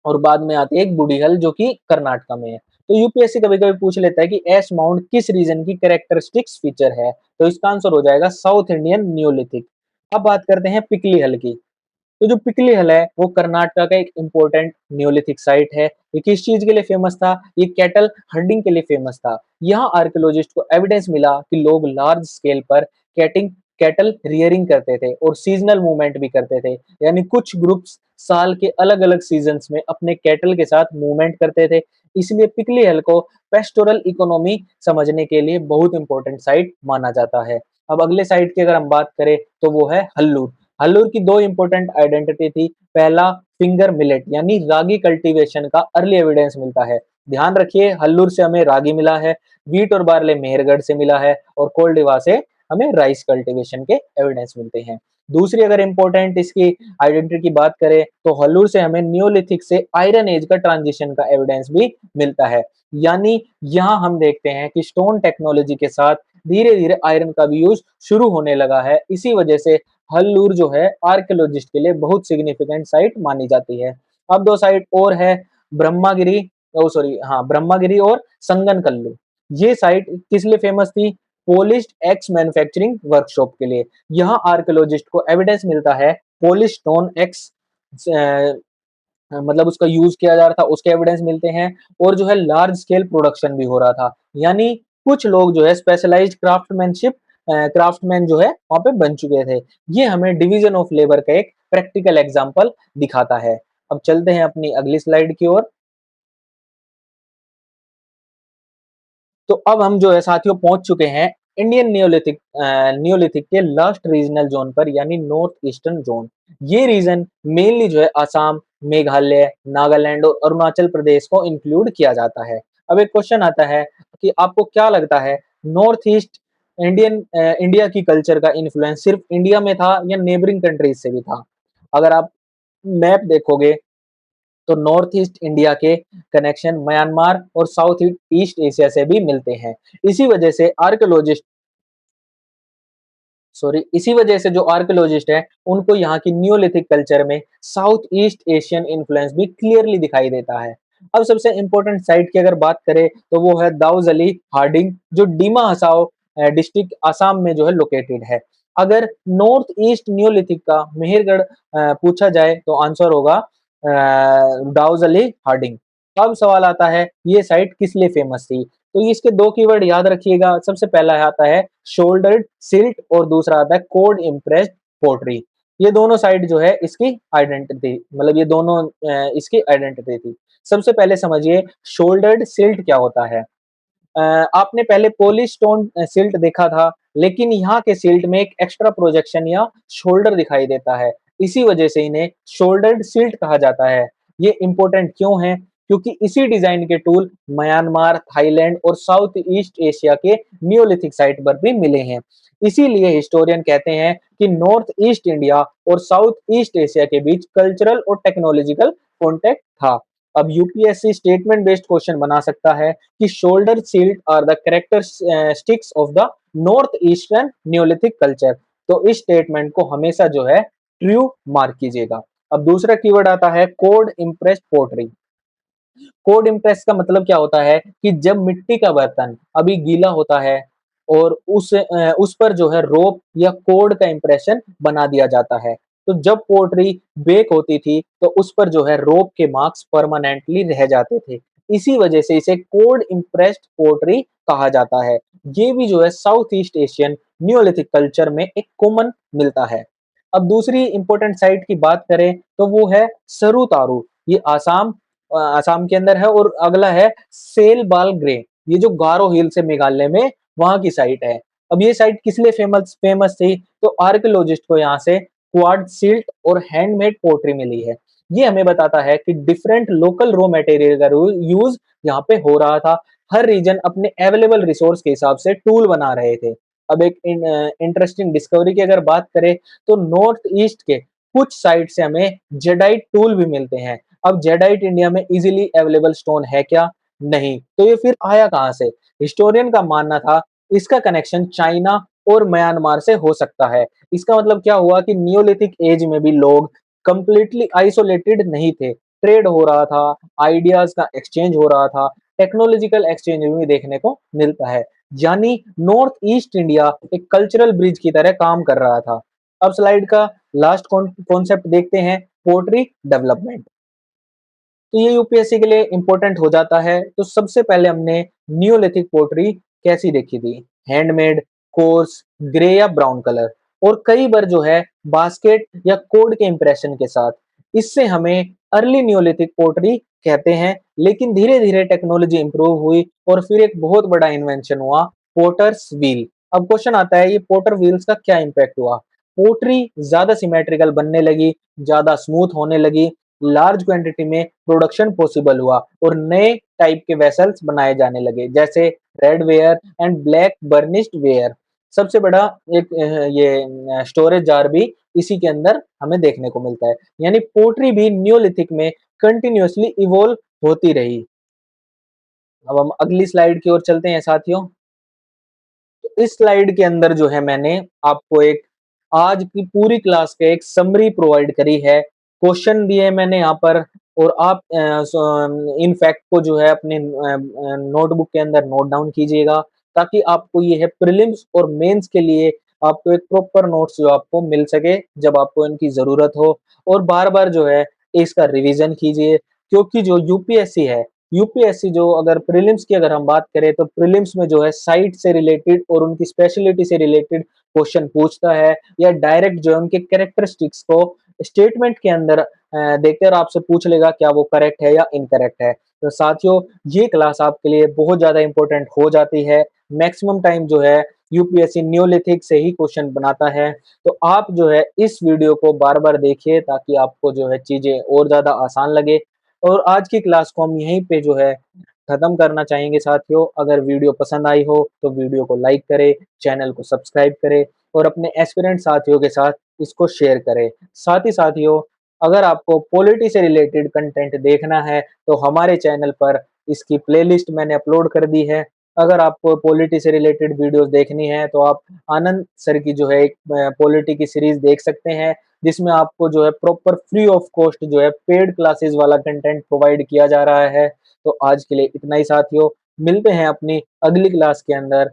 Speaker 1: और बाद में आती है एक बुढ़ीहल जो कि कर्नाटका में है। तो यूपीएससी कभी-कभी पूछ लेता है कि ऐश माउंट किस रीजन की कैरेक्टरिस्टिक्स फीचर है, तो इसका आंसर हो जाएगा साउथ इंडियन नियोलिथिक। अब बात करते हैं पिकलीहल की। तो जो पिकलीहल है वो कर्नाटका का एक इम्पोर्टेंट नियोलिथिक साइट है। ये किस चीज के लिए फेमस था? ये कैटल हंटिंग के लिए फेमस था। यहाँ आर्कियोलॉजिस्ट को एविडेंस मिला कि लोग लार्ज स्केल पर कैटिंग कैटल रियरिंग करते थे और सीजनल मूवमेंट भी करते थे। यानी कुछ ग्रुप्स साल के अलग-अलग सीजन्स में अपने कैटल के साथ मूवमेंट करते थे। इसलिए पिकलीहल को पेस्टोरल इकोनॉमी समझने के लिए बहुत इंपॉर्टेंट साइट माना जाता है। अब अगले साइट की अगर हम बात करें तो वो है हल्लूर। हल्लूर की दो इंपॉर्टेंट आइडेंटिटी थी। पहला, फिंगर मिलेट यानी रागी कल्टीवेशन का अर्ली एविडेंस मिलता है। ध्यान रखिए, हल्लूर से हमें रागी मिला है, वीट और बार्ले मेहरगढ़ से मिला है, और कोल्डिवा से हमें राइस कल्टीवेशन के एविडेंस मिलते हैं। दूसरी अगर इंपॉर्टेंट इसकी आइडेंटिटी की बात करें तो हल्लूर से हमें नियोलिथिक से आयरन एज का ट्रांजिशन का एविडेंस भी मिलता है। यानी यहाँ हम देखते हैं कि स्टोन टेक्नोलॉजी के साथ धीरे-धीरे आयरन का भी यूज शुरू होने लगा है। इसी वजह से हल्लूर जो है आर्कियोलॉजिस्ट के लिए बहुत सिग्निफिकेंट साइट मानी जाती है। अब दो साइट और है, ब्रह्मागिरी, ब्रह्मागिरी और संगनकल्लू। ये साइट किस लिए फेमस थी? पॉलिश्ड एक्स मैन्युफैक्चरिंग वर्कशॉप के लिए। यहाँ आर्कियोलॉजिस्ट को एविडेंस मिलता है पॉलिश स्टोन एक्स मतलब उसका यूज किया जा रहा था, उसके एविडेंस मिलते हैं, और जो है लार्ज स्केल प्रोडक्शन भी हो रहा था। यानी कुछ लोग जो है स्पेशलाइज्ड क्राफ्टमैन जो है वहां पे बन चुके थे। ये हमें डिवीजन ऑफ लेबर का एक प्रैक्टिकल एग्जांपल दिखाता है। अब चलते हैं अपनी अगली स्लाइड की ओर। तो अब हम जो है साथियों पहुंच चुके हैं इंडियन नियोलिथिक के लास्ट रीजनल जोन पर, यानी नॉर्थ ईस्टर्न जोन। ये रीजन मेनली जो है असम, मेघालय, नागालैंड और अरुणाचल प्रदेश को इंक्लूड किया जाता है। अब एक क्वेश्चन आता है कि आपको क्या लगता है, नॉर्थ ईस्ट इंडिया की कल्चर का इन्फ्लुएंस सिर्फ इंडिया में था या नेबरिंग कंट्रीज से भी था? अगर आप मैप देखोगे तो नॉर्थ ईस्ट इंडिया के कनेक्शन म्यांमार और साउथ ईस्ट एशिया से भी मिलते हैं। इसी वजह से आर्कियोलॉजिस्ट इसी वजह से जो आर्कियोलॉजिस्ट है उनको यहाँ की नियोलिथिक कल्चर में साउथ ईस्ट एशियन इन्फ्लुएंस भी क्लियरली दिखाई देता है। अब सबसे इंपॉर्टेंट साइट की अगर बात करें तो वो है दाऊजली हार्डिंग, जो डीमा हसाओ डिस्ट्रिक्ट असम में जो है लोकेटेड है। अगर नॉर्थ ईस्ट नियोलिथिक का मेहरगढ़ पूछा जाए तो आंसर होगा दाऊजली हार्डिंग। अब सवाल आता है ये साइट किस लिए फेमस थी? तो ये इसके दो कीवर्ड याद रखिएगा। सबसे पहला आता है शोल्डर्ड सिल्ट और दूसरा आता है कोड इम्प्रेस्ड पोट्री। ये दोनों साइड जो है इसकी आइडेंटिटी, मतलब ये दोनों इसकी आइडेंटिटी थी। सबसे पहले समझिए शोल्डर्ड सिल्ट क्या होता है। आपने पहले पॉलिश स्टोन सिल्ट देखा था, लेकिन यहाँ के सिल्ट में एक एक्स्ट्रा प्रोजेक्शन या शोल्डर दिखाई देता है। इसी वजह से इन्हें शोल्डर्ड सिल्ट कहा जाता है। ये इंपॉर्टेंट क्यों है? क्योंकि इसी डिजाइन के टूल म्यांमार, थाईलैंड और साउथ ईस्ट एशिया के नियोलिथिक साइट पर भी मिले हैं। इसीलिए हिस्टोरियन कहते हैं कि नॉर्थ ईस्ट इंडिया और साउथ ईस्ट एशिया के बीच कल्चरल और टेक्नोलॉजिकल कॉन्टेक्ट था। अब यूपीएससी स्टेटमेंट बेस्ड क्वेश्चन बना सकता है कि shoulder celt are the characteristics of the north eastern Neolithic culture. तो इस स्टेटमेंट को हमेशा जो है ट्रू मार्क कीजिएगा। अब दूसरा कीवर्ड आता है cord impressed pottery. Cord impress का मतलब क्या होता है कि जब मिट्टी का बर्तन अभी गीला होता है और उस पर जो है रोप या कोड का इंप्रेशन बना दिया जाता है। तो जब पोट्री बेक होती थी तो उस पर जो है रोप के मार्क्स परमानेंटली रह जाते थे। इसी वजह से इसे कोड इम्प्रेस्ड पोट्री कहा जाता है। ये भी जो है south east Asian Neolithic culture में एक कॉमन मिलता है। अब दूसरी इंपॉर्टेंट साइट की बात करें तो वो है सरू तारू। ये आसाम के अंदर है और अगला है सेलबाल ग्रे। ये जो गारो हिल्स है मेघालय में, वहां की साइट है। अब ये साइट किस लिए फेमस फेमस थी? तो आर्कियोलॉजिस्ट को यहाँ से क्वार्ट्ज सिल्ट और हैंडमेड पोट्री मिली है। ये हमें बताता है कि डिफरेंट लोकल रॉ मटेरियल का यूज यहाँ पे हो रहा था। हर रीजन अपने अवेलेबल रिसोर्स के हिसाब से टूल बना रहे थे। अब एक इंटरेस्टिंग डिस्कवरी की अगर बात करें तो नॉर्थ ईस्ट के कुछ साइट से हमें जेडाइट टूल भी मिलते हैं। अब जेडाइट इंडिया में इजीली अवेलेबल स्टोन है क्या? नहीं। तो ये फिर आया कहाँ से? हिस्टोरियन का मानना था इसका कनेक्शन चाइना और म्यांमार से हो सकता है। इसका मतलब क्या हुआ कि नियोलिथिक एज में भी लोग कंप्लीटली आइसोलेटेड नहीं थे। ट्रेड हो रहा था, आइडियाज का एक्सचेंज हो रहा था, टेक्नोलॉजिकल एक्सचेंज भी देखने को मिलता है। यानी नॉर्थ ईस्ट इंडिया एक कल्चरल ब्रिज की तरह काम कर रहा था। अब स्लाइड का लास्ट कॉन्सेप्ट देखते हैं, पोट्री डेवलपमेंट। तो ये यूपीएससी के लिए इंपॉर्टेंट हो जाता है। तो सबसे पहले हमने नियोलिथिक पोट्री कैसी देखी थी? हैंडमेड, कोर्स, ग्रे या ब्राउन कलर, और कई बार जो है बास्केट या कोड के इंप्रेशन के साथ। इससे हमें अर्ली नियोलिथिक पोट्री कहते हैं। लेकिन धीरे धीरे टेक्नोलॉजी इंप्रूव हुई और फिर एक बहुत बड़ा इन्वेंशन हुआ, पोटर्स व्हील। अब क्वेश्चन आता है, ये पोटर व्हील्स का क्या इम्पैक्ट हुआ? पोट्री ज्यादा सिमेट्रिकल बनने लगी, ज्यादा स्मूथ होने लगी, लार्ज क्वांटिटी में प्रोडक्शन पॉसिबल हुआ और नए टाइप के वेसल्स बनाए जाने लगे, जैसे red ware and black burnished ware. सबसे बड़ा एक ये स्टोरेज जार भी इसी के अंदर हमें देखने को मिलता है। यानी पोट्री भी नियोलिथिक में कंटिन्यूअसली इवोल्व होती रही। अब हम अगली स्लाइड की ओर चलते हैं साथियों। तो इस स्लाइड के अंदर जो है मैंने आपको एक आज की पूरी क्लास के एक समरी प्रोवाइड करी है। क्वेश्चन दिए मैंने यहाँ पर और आप इन फैक्ट को जो है अपने नोटबुक के अंदर नोट डाउन कीजिएगा, ताकि आपको ये है प्रीलिम्स और मेंस के लिए आपको एक प्रॉपर नोट्स जो आपको मिल सके जब आपको इनकी जरूरत हो। और बार बार जो है इसका रिवीजन कीजिए, क्योंकि जो यूपीएससी है, यूपीएससी जो अगर प्रीलिम्स की अगर हम बात करें तो प्रीलिम्स में जो है साइट से रिलेटेड और उनकी स्पेशलिटी से रिलेटेड क्वेश्चन पूछता है, या डायरेक्ट जो है उनके कैरेक्टरिस्टिक्स को स्टेटमेंट के अंदर देखकर आपसे पूछ लेगा क्या वो करेक्ट है या इनकरेक्ट है। तो साथियों, ये क्लास आपके लिए बहुत ज्यादा इंपॉर्टेंट हो जाती है। मैक्सिमम टाइम जो है यूपीएससी न्यूलिथिक से ही क्वेश्चन बनाता है। तो आप जो है इस वीडियो को बार बार देखिए, ताकि आपको जो है चीजें और ज्यादा आसान लगे। और आज की क्लास को हम यहीं पे जो है खत्म करना चाहेंगे साथियों। अगर वीडियो पसंद आई हो तो वीडियो को लाइक करें, चैनल को सब्सक्राइब करें और अपने एस्पिरेंट साथियों के साथ इसको शेयर करें। साथ ही साथियों, अगर आपको पॉलिटी से रिलेटेड कंटेंट देखना है तो हमारे चैनल पर इसकी प्लेलिस्ट मैंने अपलोड कर दी है। अगर आपको पॉलिटी से रिलेटेड वीडियोस देखनी है तो आप आनंद सर की जो है एक पॉलिटी की सीरीज देख सकते हैं, जिसमें आपको जो है प्रॉपर फ्री ऑफ कॉस्ट जो है पेड क्लासेस वाला कंटेंट प्रोवाइड किया जा रहा है। तो आज के लिए इतना ही साथियों, मिलते हैं अपनी अगली क्लास के अंदर।